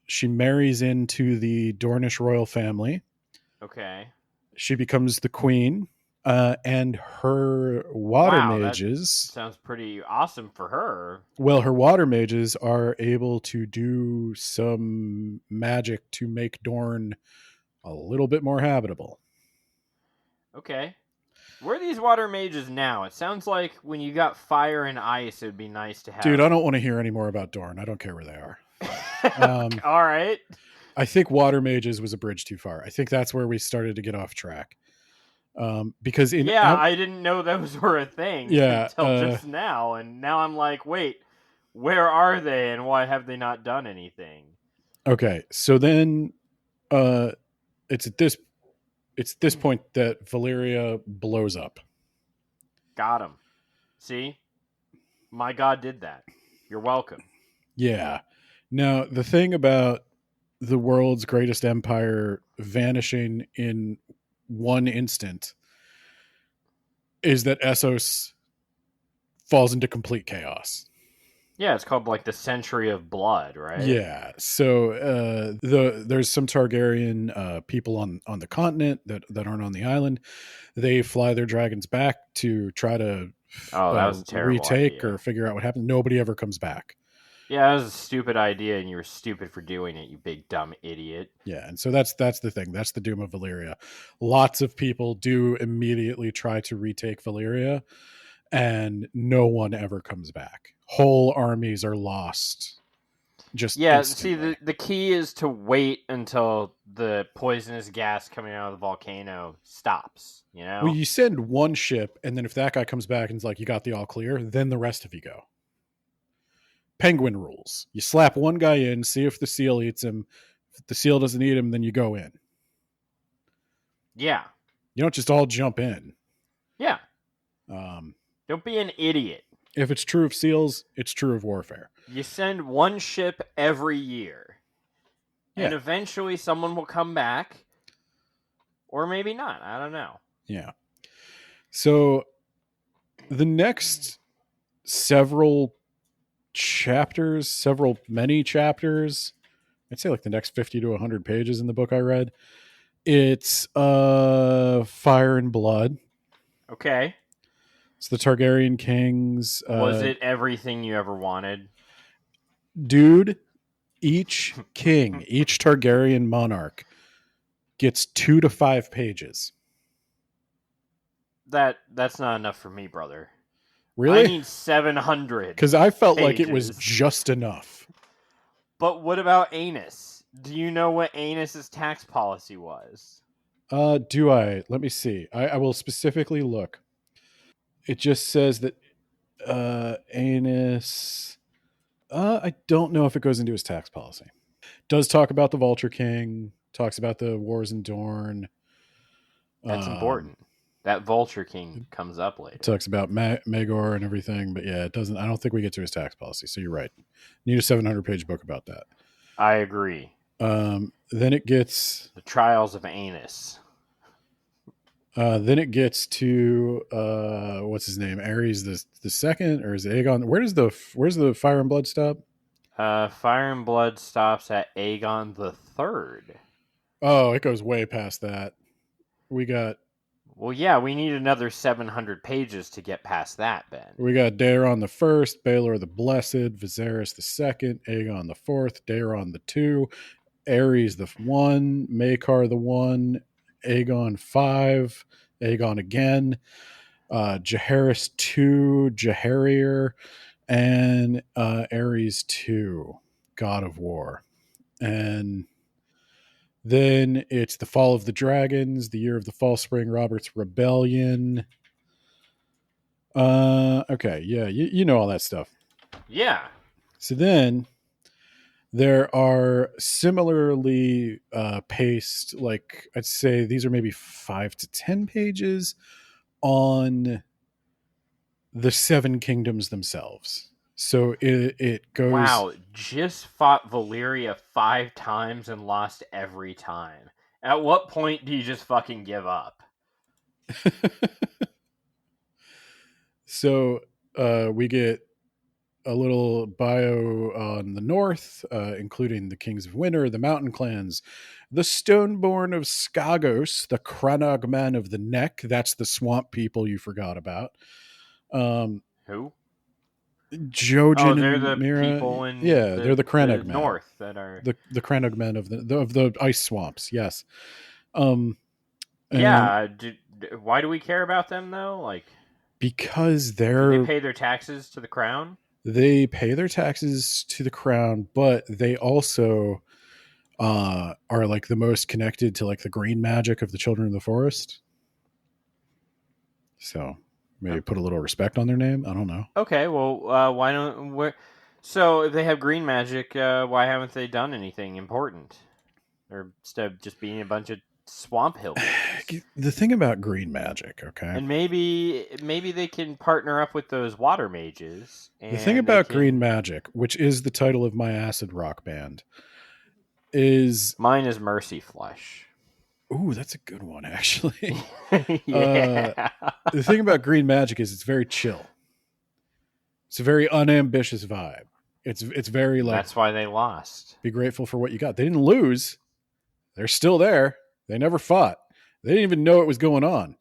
she marries into the Dornish royal family. Okay. She becomes the queen, and her water Wow, that mages. sounds pretty awesome for her. Well, her water mages are able to do some magic to make Dorne a little bit more habitable. Okay. Where are these water mages now? It sounds like when you got fire and ice, it would be nice to have. Dude, I don't want to hear any more about Dorne. I don't care where they are. All right. I think water mages was a bridge too far. I think that's where we started to get off track. Because I didn't know those were a thing until just now, and now I'm like, wait, where are they, and why have they not done anything? Okay, so then, it's at this point that Valyria blows up. Got him. See, my God did that. You're welcome. Yeah. Now the thing about the world's greatest empire vanishing in one instant is that Essos falls into complete chaos. Yeah, it's called like the Century of Blood, right? Yeah. So there's some Targaryen people on the continent that aren't on the island. They fly their dragons back to try to that was a terrible retake idea. or figure out what happened. Nobody ever comes back. Yeah, that was a stupid idea, and you were stupid for doing it, you big dumb idiot. Yeah, and so that's the thing. That's the doom of Valyria. Lots of people do immediately try to retake Valyria, and no one ever comes back. Whole armies are lost. Just instantly. See, the key is to wait until the poisonous gas coming out of the volcano stops. You know. Well, you send one ship, and then if that guy comes back and is like, "You got the all clear," then the rest of you go. Penguin rules. You slap one guy in, see if the seal eats him. If the seal doesn't eat him, then you go in. Yeah. You don't just all jump in. Yeah. Don't be an idiot. If it's true of seals, it's true of warfare. You send one ship every year. Yeah. And eventually someone will come back. Or maybe not. I don't know. Yeah. So the next many chapters, I'd say like the next 50 to 100 pages in the book I read, it's Fire and Blood. Okay. It's the Targaryen kings. Was it everything you ever wanted? Dude, each king, each Targaryen monarch gets 2 to 5 pages. That's not enough for me, brother. Really? I need 700. Because I felt like it was just enough. But what about Aenys? Do you know what Aenys' tax policy was? Do I? Let me see. I will specifically look. It just says that Aenys... I don't know if it goes into his tax policy. Does talk about the Vulture King, talks about the wars in Dorne. That's important. That Vulture King comes up later. Talks about Maegor and everything, but yeah, it doesn't. I don't think we get to his tax policy. So you're right. Need a 700-page book about that. I agree. Then it gets the Trials of Aenys. Then it gets to what's his name? Aerys the second, or is it Aegon? Where's the Fire and Blood stop? Fire and Blood stops at Aegon the Third. Oh, it goes way past that. We got. Well, yeah, we need another 700 pages to get past that, Ben. We got Daeron the First, Baelor the Blessed, Viserys the Second, Aegon the Fourth, Daeron the Two, Aerys the One, Maekar the One, Aegon 5, Aegon again, Jaehaerys 2, Jaehaerys, and Aerys 2, God of War. And then it's the Fall of the Dragons, the Year of the Fall Spring, Robert's Rebellion. Okay, yeah, you know all that stuff. Yeah. So then there are similarly paced, like I'd say these are maybe 5 to 10 pages on the Seven Kingdoms themselves. So it goes. Wow, just fought Valyria 5 times and lost every time. At what point do you just fucking give up? So we get a little bio on the north, including the Kings of Winter, the Mountain Clans, the Stoneborn of Skagos, the Crannog Men of the Neck. That's the swamp people you forgot about. Who? Jojen They're and the Mira. people in Yeah, they're the the Crannog Men. north that are. The Crannog Men of the ice swamps. Yes. And Yeah. Why do we care about them though? Like, because do they pay their taxes to the crown? they pay their taxes to the crown, but they also are like the most connected to like the green magic of the Children of the Forest. So maybe put a little respect on their name. I don't know. Okay, well, why don't we? So if they have green magic, why haven't they done anything important? Or instead of just being a bunch of swamp hillbillies? The thing about green magic, okay? And maybe they can partner up with those water mages. The thing And about green magic, which is the title of my acid rock band, is mine is Mercy Flush. Ooh, that's a good one, actually. Yeah. The thing about green magic is it's very chill. It's a very unambitious vibe. It's very like, that's why they lost. Be grateful for what you got. They didn't lose. They're still there. They never fought. They didn't even know it was going on.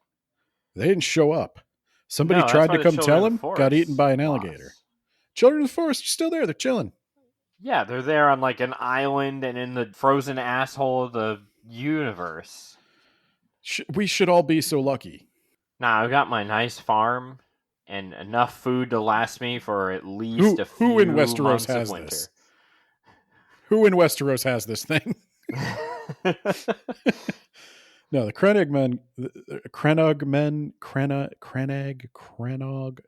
They didn't show up. Somebody tried to come tell them, got eaten by an alligator. Lost. Children of the Forest are still there. They're chilling. Yeah, they're there on like an island and in the frozen asshole of the universe. We should all be so lucky. Nah, I've got my nice farm and enough food to last me for at least a few in Westeros months has of winter. This? Who in Westeros has this thing? No, the Crannog Men,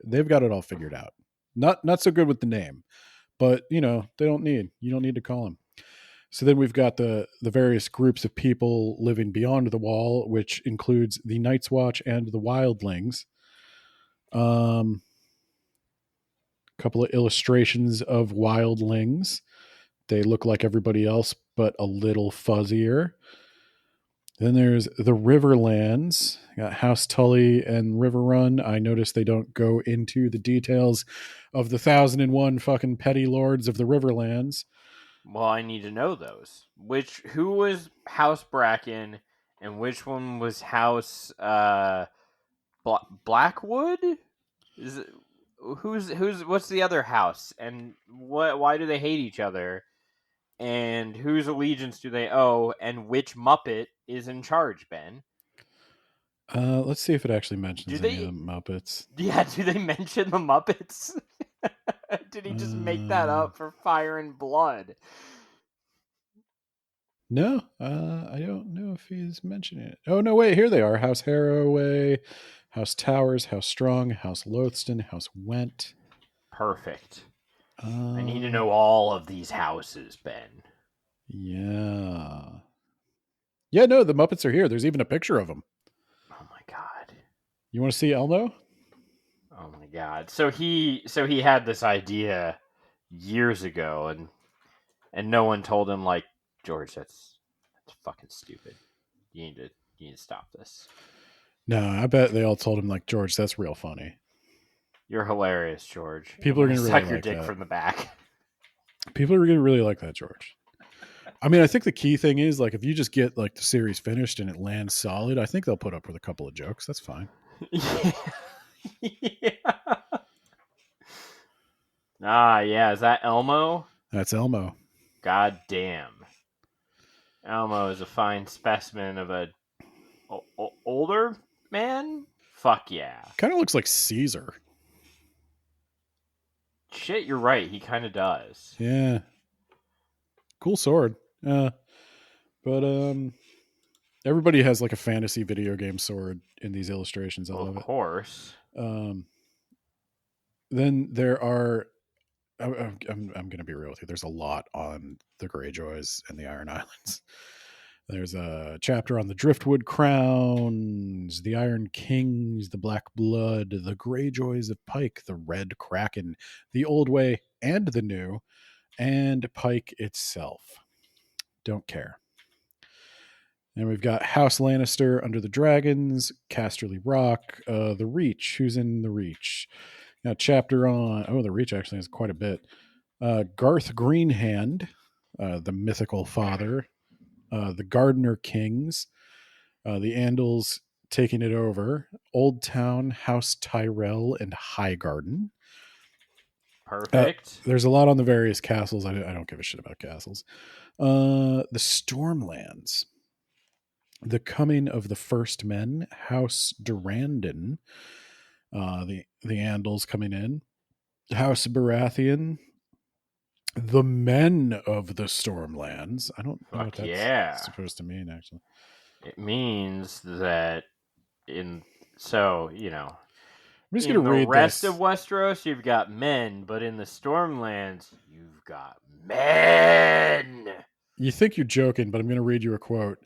they've got it all figured out. Not so good with the name, but you don't need to call them. So then we've got the various groups of people living beyond the wall, which includes the Night's Watch and the Wildlings. Couple of illustrations of wildlings. They look like everybody else, but a little fuzzier. Then there's the Riverlands. Got House Tully and Riverrun. I noticed they don't go into the details of the 1001 fucking petty lords of the Riverlands. Well, I need to know those. Who was House Bracken and which one was House Blackwood? Is it what's the other house, and why do they hate each other, and whose allegiance do they owe, and which Muppet is in charge, Ben? Let's see if it actually mentions any of the Muppets. Yeah, do they mention the Muppets? Did he just make that up for Fire and Blood? No, I don't know if he's mentioning it. Oh no, wait, here they are: House Harroway, House Towers, House Strong, House Lothston, House Went. Perfect. I need to know all of these houses, Ben. Yeah. Yeah, no, the Muppets are here. There's even a picture of them. Oh my god. You want to see Elmo? Oh my god. So he had this idea years ago, and no one told him, like, George, that's fucking stupid. You need to stop this. No, I bet they all told him, like, George, that's real funny. You're hilarious, George. People are going to really suck your dick that. from the back. People are going to really like that, George. I mean, I think the key thing is, like, if you just get like the series finished and it lands solid, I think they'll put up with a couple of jokes. That's fine. Yeah. Yeah. Is that Elmo? That's Elmo. God damn. Elmo is a fine specimen of a older man? Fuck yeah. Kind of looks like Caesar. Shit, you're right. He kind of does. Yeah. Cool sword. But everybody has like a fantasy video game sword in these illustrations. I love it. Of course. Then there are. I'm going to be real with you. There's a lot on the Greyjoys and the Iron Islands. There's a chapter on the Driftwood Crowns, the Iron Kings, the Black Blood, the Greyjoys of Pike, the Red Kraken, the Old Way and the New, and Pike itself. Don't care. And we've got House Lannister, Under the Dragons, Casterly Rock, The Reach. Who's in The Reach? Got a chapter on. Oh, The Reach actually has quite a bit. Garth Greenhand, the mythical father, the Gardener Kings, the Andals taking it over, Old Town, House Tyrell, and Highgarden. Perfect. There's a lot on the various castles. I don't give a shit about castles. The Stormlands. The Coming of the First Men, House Durandon. The Andals coming in. House Baratheon. The Men of the Stormlands. I don't know what Fuck that's yeah. supposed to mean, actually. It means that so, I'm just in going to the read rest this. of Westeros, you've got men, but in the Stormlands, you've got men. You think you're joking, but I'm going to read you a quote.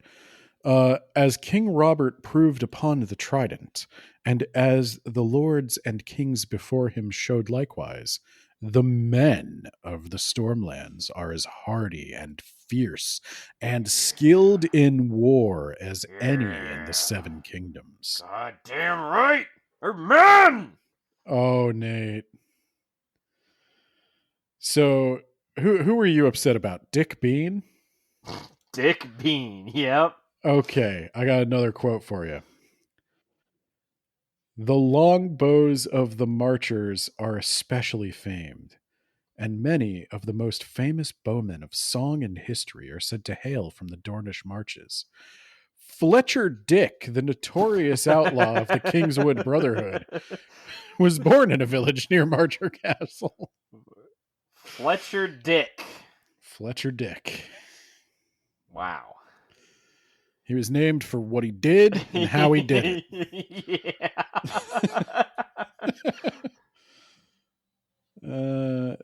As King Robert proved upon the trident, and as the lords and kings before him showed likewise, the men of the Stormlands are as hardy and fierce and skilled in war as any in the Seven Kingdoms. God damn right. They're men. Oh, Nate. So, who were you upset about? Dick Bean? Dick Bean. Yep. Okay, I got another quote for you. The long bows of the marchers are especially famed, and many of the most famous bowmen of song and history are said to hail from the Dornish marches. Fletcher Dick, the notorious outlaw of the Kingswood Brotherhood, was born in a village near Marcher Castle. Fletcher Dick. Fletcher Dick. Wow. He was named for what he did and how he did it. Yeah.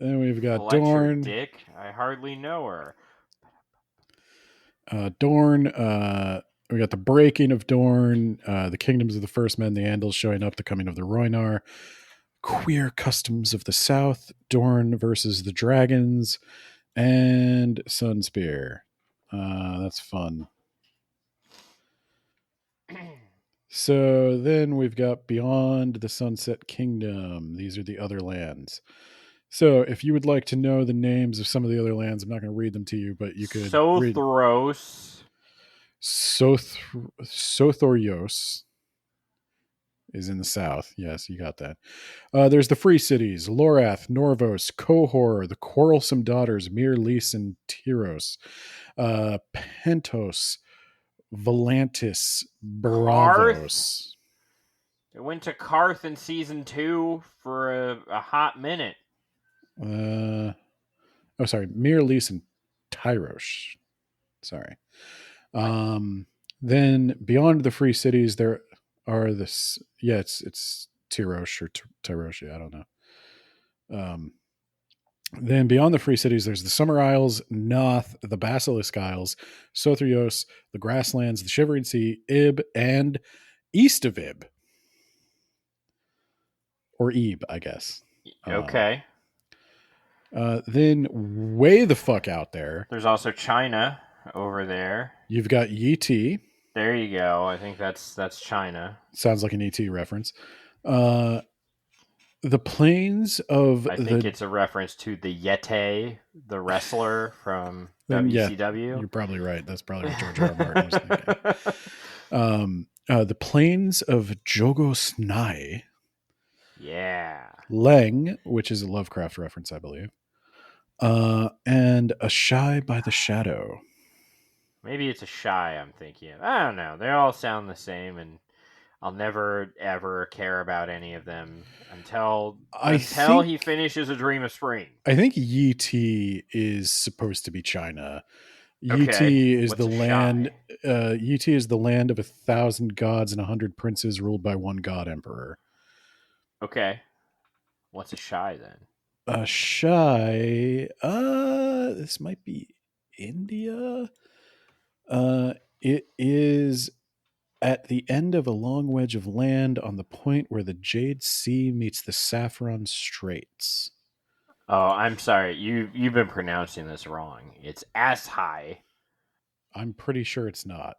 Then we've got Fletcher Dorne. Dick. I hardly know her. Dorne. We got the breaking of Dorne, the kingdoms of the First Men, the Andals showing up, the coming of the Rhoynar, queer customs of the South, Dorne versus the dragons, and Sunspear. That's fun. So then we've got Beyond the Sunset Kingdom. These are the other lands. So if you would like to know the names of some of the other lands, I'm not going to read them to you, but you could read Sothros. Sothorios is in the south. Yes, you got that. There's the Free Cities, Lorath, Norvos, Qohor, the Quarrelsome Daughters, Mir, Lys, and Tyros, Pentos, Volantis, Bravos. It went to Karth in season 2 for a hot minute. Sorry, Mir, Lys, and Tyros. Sorry. Then beyond the Free Cities, there are this. Yeah, it's Tyrosh or Tyroshi. I don't know. Then beyond the Free Cities, there's the Summer Isles, Noth, the Basilisk Isles, Sothrios, the Grasslands, the Shivering Sea, Ib, and east of Ib. Or Ib, I guess. Okay. Then way the fuck out there. There's also China over there. You've got Yi. There you go. I think that's China. Sounds like an ET reference. The plains of I think it's a reference to the Yeti, the wrestler from WCW. Yeah, you're probably right. That's probably what George R. R. Martin was thinking. The plains of Jogos Nhai. Yeah. Leng, which is a Lovecraft reference, I believe. And Ashai by the Shadow. Maybe it's a Shy, I'm thinking. I don't know. They all sound the same, and I'll never ever care about any of them until he finishes A Dream of Spring. I think Yi is supposed to be China. Okay. Yi is the land. Yi is the land of 1,000 gods and 100 princes ruled by one god emperor. Okay. What's a Shy then? A Shy. This might be India. It is at the end of a long wedge of land on the point where the Jade Sea meets the Saffron Straits. Oh, I'm sorry. You've been pronouncing this wrong. It's Ashai. I'm pretty sure it's not.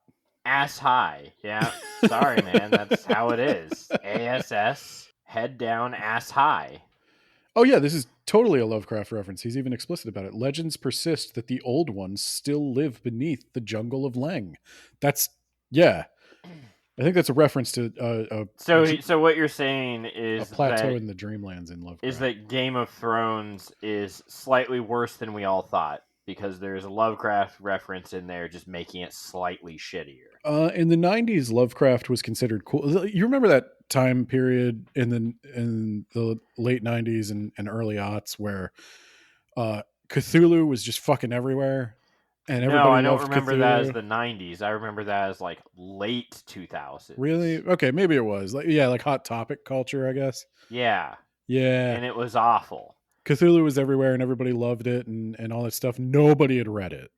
ass high. Yeah, sorry, man. That's how it is. ASS, head down, ass high. Oh yeah, this is totally a Lovecraft reference. He's even explicit about it. Legends persist that the old ones still live beneath the jungle of Leng. That's yeah. I think that's a reference to So what you're saying a is plateau that in the Dreamlands in Lovecraft. Game of Thrones is slightly worse than we all thought because there's a Lovecraft reference in there, just making it slightly shittier. In the '90s, Lovecraft was considered cool. You remember that time period in the late '90s and early aughts where Cthulhu was just fucking everywhere, and No, everybody I don't loved remember that as Cthulhu. the '90s. I remember that as like late Really? 2000s. Okay, maybe it was like yeah, like hot topic culture, I guess. Yeah, Yeah, and it was awful. Cthulhu was everywhere, and everybody loved it, and all that stuff. Nobody had read it.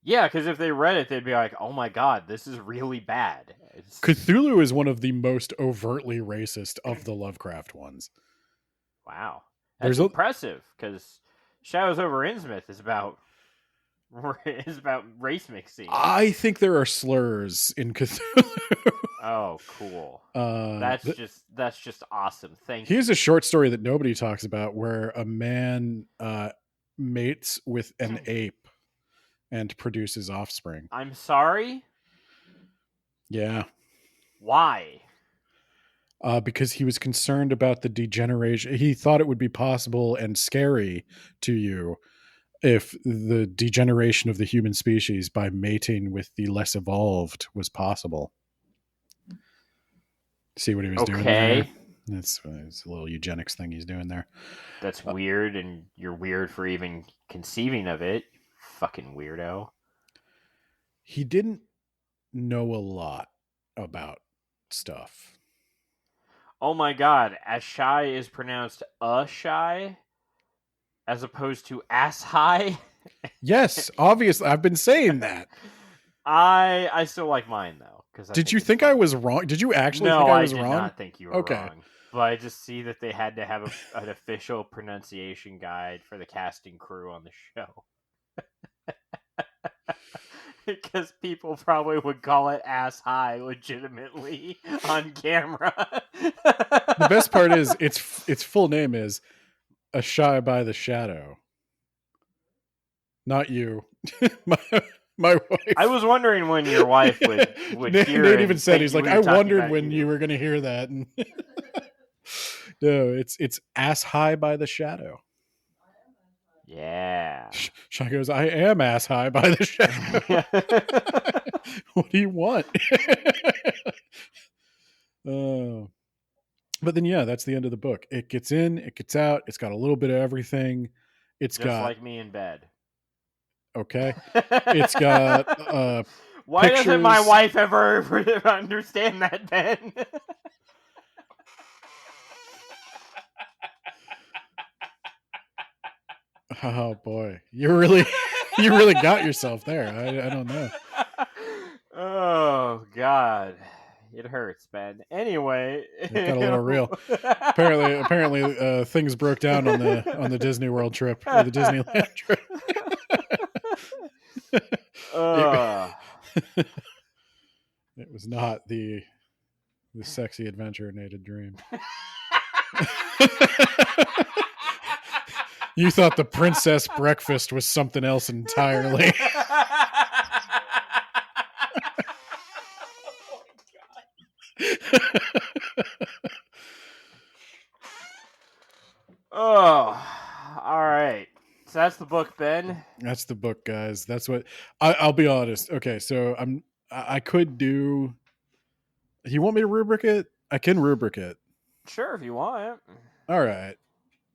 Yeah, because if they read it, they'd be like, "Oh my god, this is really bad." Cthulhu is one of the most overtly racist of the Lovecraft ones. Wow, that's There's a impressive. Because Shadows over Innsmouth is about race mixing. I think there are slurs in Cthulhu. Oh, cool. uh, That's just awesome. Thank Here's you. a short story that nobody talks about where a man mates with an ape and produces offspring. I'm sorry. Yeah. Why? Because he was concerned about the degeneration. He thought it would be possible and scary to you if the degeneration of the human species by mating with the less evolved was possible. See what he was doing there? Okay, It's a little eugenics thing he's doing there. that's weird, and you're weird for even conceiving of it. Fucking weirdo. He didn't know a lot about stuff. Oh my god, Ashai is pronounced Ashai as opposed to ass high. Yes, obviously, I've been saying that. I still like mine though. Did you think I was wrong? Did you actually No, think I I was did wrong? not think you were Okay. wrong. But I just see that they had to have an official pronunciation guide for the casting crew on the show. Because people probably would call it ass high legitimately on camera. The best part is its full name is Ashai by the Shadow. Not you. my wife. I was wondering when your wife would hear Nate it even and said think he's we like, were I talking wondered about when you were going to hear that. And no, it's ass high by the shadow. Yeah. Sean goes, I am ass high by the shadow. What do you want? But then, yeah, that's the end of the book. It gets in, it gets out. It's got a little bit of everything. It's Just got like me in bed. okay. It's got Why pictures. doesn't my wife ever understand that, Ben? Oh boy, you really got yourself there. I don't know. Oh God, it hurts, Ben. Anyway, It got a little real. Apparently, things broke down on the Disney World trip or the Disneyland trip. It was not the sexy adventure Nate had dreamed. You thought the princess breakfast was something else entirely. Oh, all right. So that's the book, Ben. That's the book, guys. That's what I'll be honest. Okay, so I could do. You want me to rubric it? I can rubric it. Sure, if you want. All right.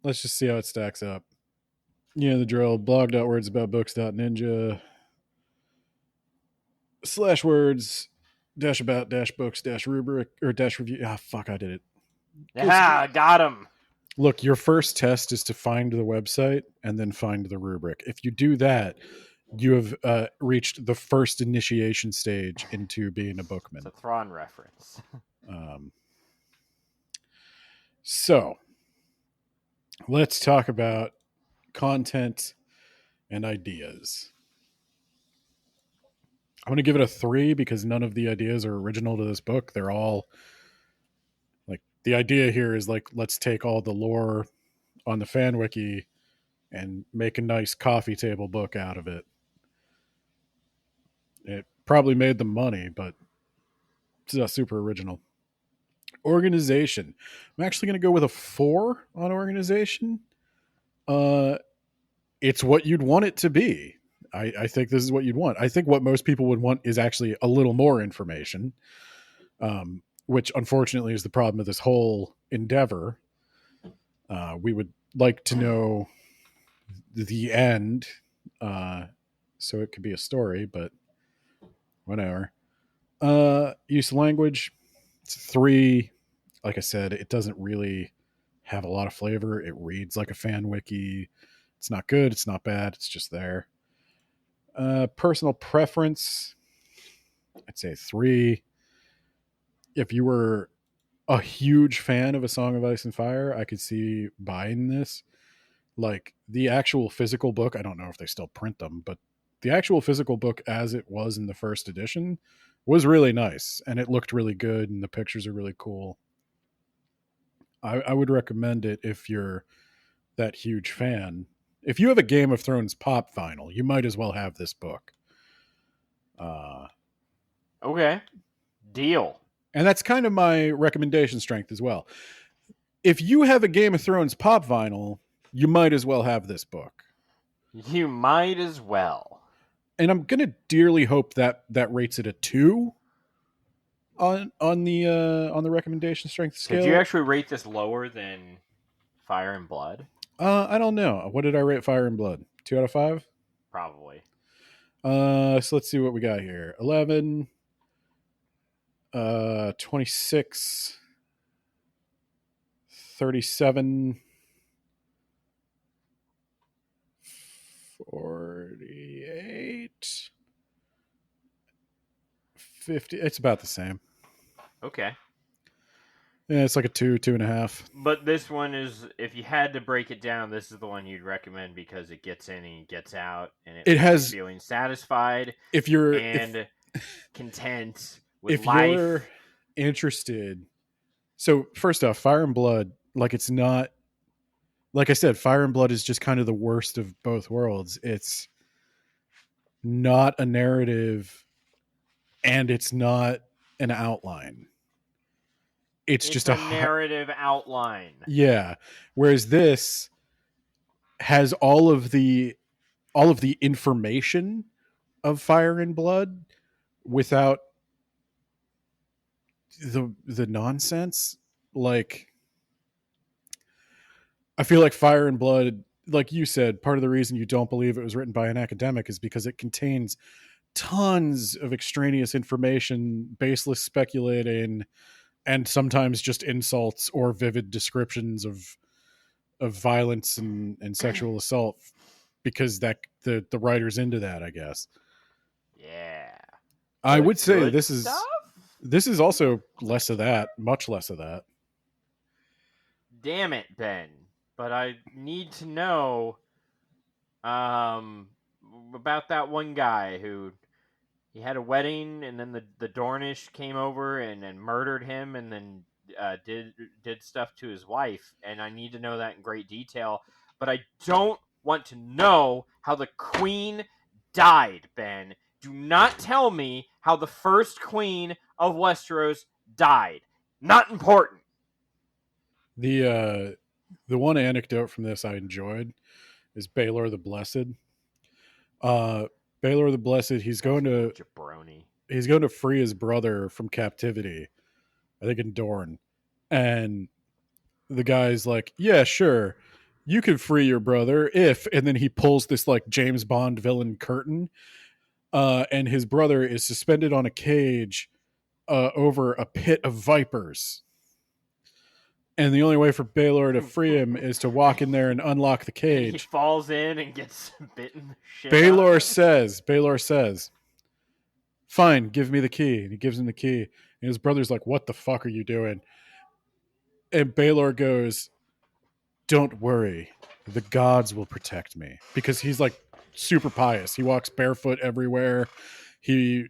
Let's just see how it stacks up. Yeah, the drill. blog.wordsaboutbooks.ninja /words -about -books -rubric or -review. Ah, fuck, I did it. Yeah, got him. Look, your first test is to find the website and then find the rubric. If you do that, you have reached the first initiation stage into being a bookman. It's a Thrawn reference. So, let's talk about content and ideas. I'm going to give it a 3 because none of the ideas are original to this book. They're all like, the idea here is like, let's take all the lore on the fan wiki and make a nice coffee table book out of it. It probably made them money, but it's not super original. Organization. I'm actually going to go with a 4 on organization. Uh, it's what you'd want it to be. I think this is what you'd want. I think what most people would want is actually a little more information, which unfortunately is the problem of this whole endeavor. We would like to know the end, so it could be a story, but whatever. Use of language. It's 3. Like I said, it doesn't really have a lot of flavor. It reads like a fan wiki. It's not good. It's not bad. It's just there. Personal preference. I'd say 3. If you were a huge fan of A Song of Ice and Fire, I could see buying this. Like the actual physical book, I don't know if they still print them, but the actual physical book as it was in the first edition was really nice, and it looked really good, and the pictures are really cool. I would recommend it if you're that huge fan. If you have a Game of Thrones pop vinyl, you might as well have this book. Okay. Deal. And that's kind of my recommendation strength as well. If you have a Game of Thrones pop vinyl, you might as well have this book. You might as well. And I'm gonna dearly hope that rates it a 2 on the recommendation strength scale. Did you actually rate this lower than Fire and Blood? I don't know. What did I rate Fire and Blood? 2 out of 5? Probably. So let's see what we got here. 11, 26, 37, 48, 50. It's about the same. Okay. Yeah, it's like a 2, 2.5. But this one is, if you had to break it down, this is the one you'd recommend because it gets in and gets out, and it has feeling satisfied. If you're content with if life. you're interested. So first off, Fire and Blood, like it's not, like I said, Fire and Blood is just kind of the worst of both worlds. It's not a narrative, and it's not an outline. It's just a narrative outline. Yeah. Whereas this has all of the information of Fire and Blood without the nonsense. Like, I feel like Fire and Blood, like you said, part of the reason you don't believe it was written by an academic is because it contains tons of extraneous information, baseless speculating, and sometimes just insults or vivid descriptions of violence and sexual assault, because that the writer's into that, I guess. Yeah. I would say this is also less of that, much less of that. Damn it, Ben. But I need to know about that one guy who he had a wedding, and then the Dornish came over and murdered him, and then did stuff to his wife, and I need to know that in great detail. But I don't want to know how the queen died, Ben. Do not tell me how the first queen of Westeros died. Not important. The one anecdote from this I enjoyed is Baelor the Blessed. Baelor the Blessed, he's going to free his brother from captivity, I think in Dorne. And the guy's like, yeah, sure, you can free your brother if, and then he pulls this like James Bond villain curtain, and his brother is suspended on a cage over a pit of vipers. And the only way for Baelor to free him is to walk in there and unlock the cage. And he falls in and gets bitten. Baelor says, fine, give me the key. And he gives him the key. And his brother's like, what the fuck are you doing? And Baelor goes, don't worry, the gods will protect me. Because he's like super pious. He walks barefoot everywhere. He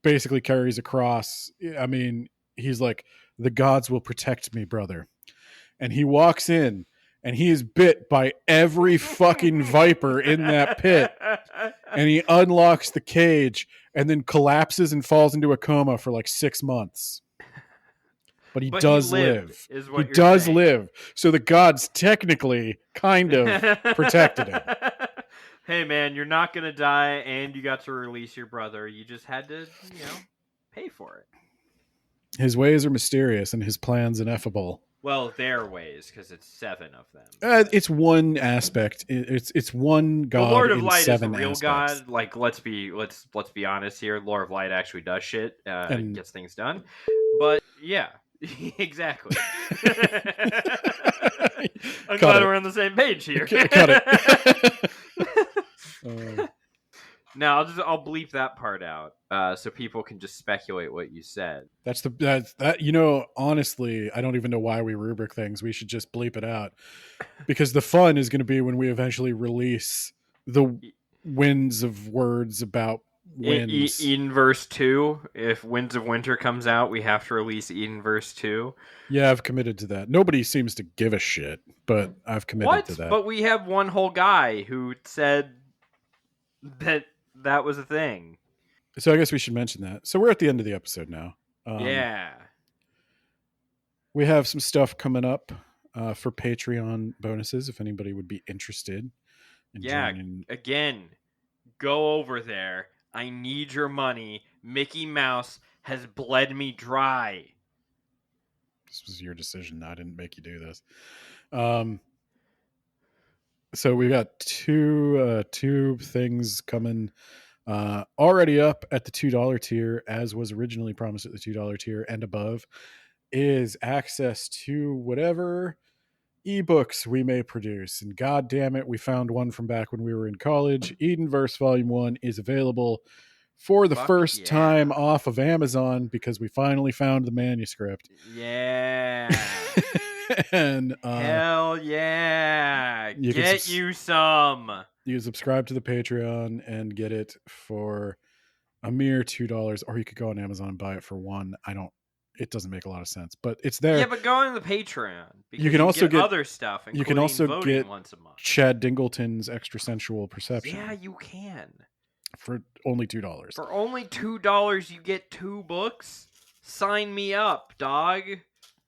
basically carries a cross. I mean, he's like, the gods will protect me, brother. And he walks in and he is bit by every fucking viper in that pit. And he unlocks the cage and then collapses and falls into a coma for like 6 months. But he But does he lived, live. is He what you're does saying. live. So the gods technically kind of protected him. Hey man, you're not gonna die, and you got to release your brother. You just had to, pay for it. His ways are mysterious and his plans ineffable. Well, their ways, because it's 7 of them. It's one aspect. It's one The god Lord of in Light is the 7 real aspects. god. Like, let's be honest here. Lord of Light actually does shit, And- gets things done. But yeah, exactly. I'm glad we're on the same page here. Cut it. Now I'll bleep that part out, so people can just speculate what you said. That's honestly, I don't even know why we rubric things. We should just bleep it out, because the fun is going to be when we eventually release the winds of words about winds. Edenverse 2. If Winds of Winter comes out, we have to release Edenverse 2. Yeah, I've committed to that. Nobody seems to give a shit, but I've committed to that. But we have one whole guy who said that was a thing. So I guess we should mention that. So we're at the end of the episode now. Yeah. We have some stuff coming up for Patreon bonuses if anybody would be interested in joining. Again, go over there. I need your money. Mickey Mouse has bled me dry. This was your decision. I didn't make you do this. So we got two things coming already up at the $2 tier, as was originally promised at the $2 tier and above, is access to whatever ebooks we may produce. And god damn it, we found one from back when we were in college. Edenverse Volume 1 is available for the first time off of Amazon, because we finally found the manuscript. Yeah. And hell yeah. Get you some. You subscribe to the Patreon and get it for a mere $2, or you could go on Amazon and buy it for $1. It doesn't make a lot of sense, but it's there. Yeah, but go on the Patreon. You can also get other stuff. You can also get once a month. Chad Dingleton's Extra Sensual Perception. Yeah, you can. For only $2. For only $2, you get 2 books? Sign me up, dog.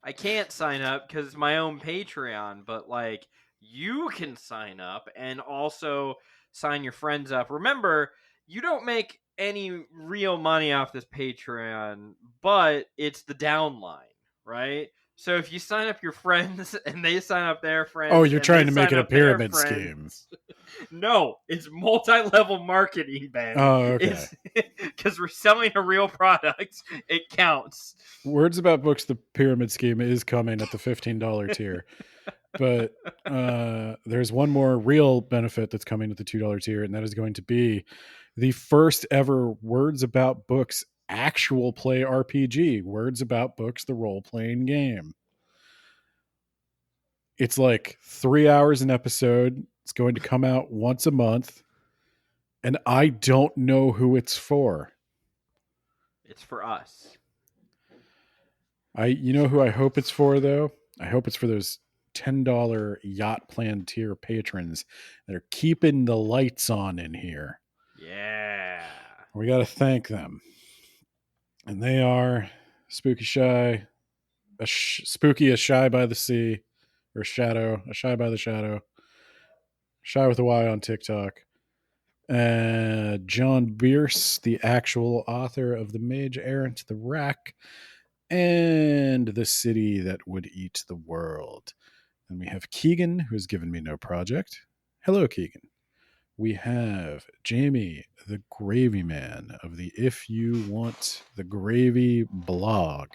I can't sign up because it's my own Patreon, but like, you can sign up and also sign your friends up. Remember, you don't make any real money off this Patreon, but it's the downline, right? So if you sign up your friends and they sign up their friends... Oh, you're trying to make it a pyramid scheme. No, it's multi-level marketing, Ben. Oh, okay. Because we're selling a real product, it counts. Words About Books, the pyramid scheme, is coming at the $15 tier. But there's one more real benefit that's coming at the $2 tier, and that is going to be the first ever Words About Books actual play RPG, Words About Books, the role-playing game. It's like 3 hours an episode. It's going to come out once a month, and I don't know who it's for. It's for us. You know who I hope it's for, though? I hope it's for those $10 Yacht Plan tier patrons that are keeping the lights on in here. Yeah. We got to thank them. And they are Spooky Shy, Spooky a Shy by the Sea, or Shadow, a Shy by the Shadow, Shy with a Y on TikTok, John Bierce, the actual author of The Mage Errant, The Rack, and The City That Would Eat the World. And we have Keegan, who's given me no project. Hello, Keegan. We have Jamie, the Gravy Man of the If You Want the Gravy blog.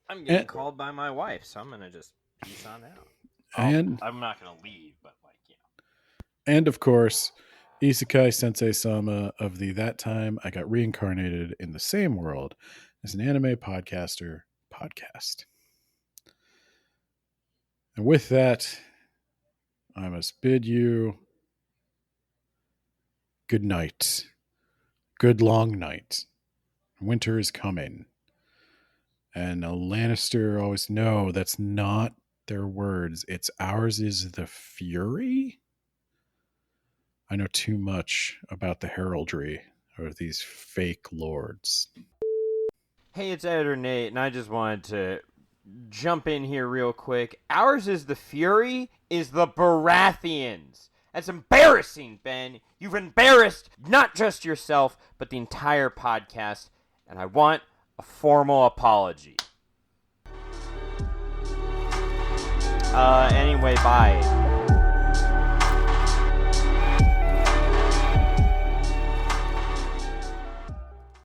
I'm getting called by my wife, so I'm going to just peace on out. And I'm not going to leave, but And of course, Isekai Sensei Sama of the That Time I Got Reincarnated in the Same World as an Anime Podcaster podcast. And with that, I must bid you good night. Good long night. Winter is coming. And a Lannister always know that's not their words. It's ours is the fury. I know too much about the heraldry of these fake lords. Hey, it's Editor Nate, and I just wanted to jump in here real quick. Ours is the fury is the Baratheons. That's embarrassing, Ben. You've embarrassed not just yourself, but the entire podcast, and I want a formal apology. Anyway, bye.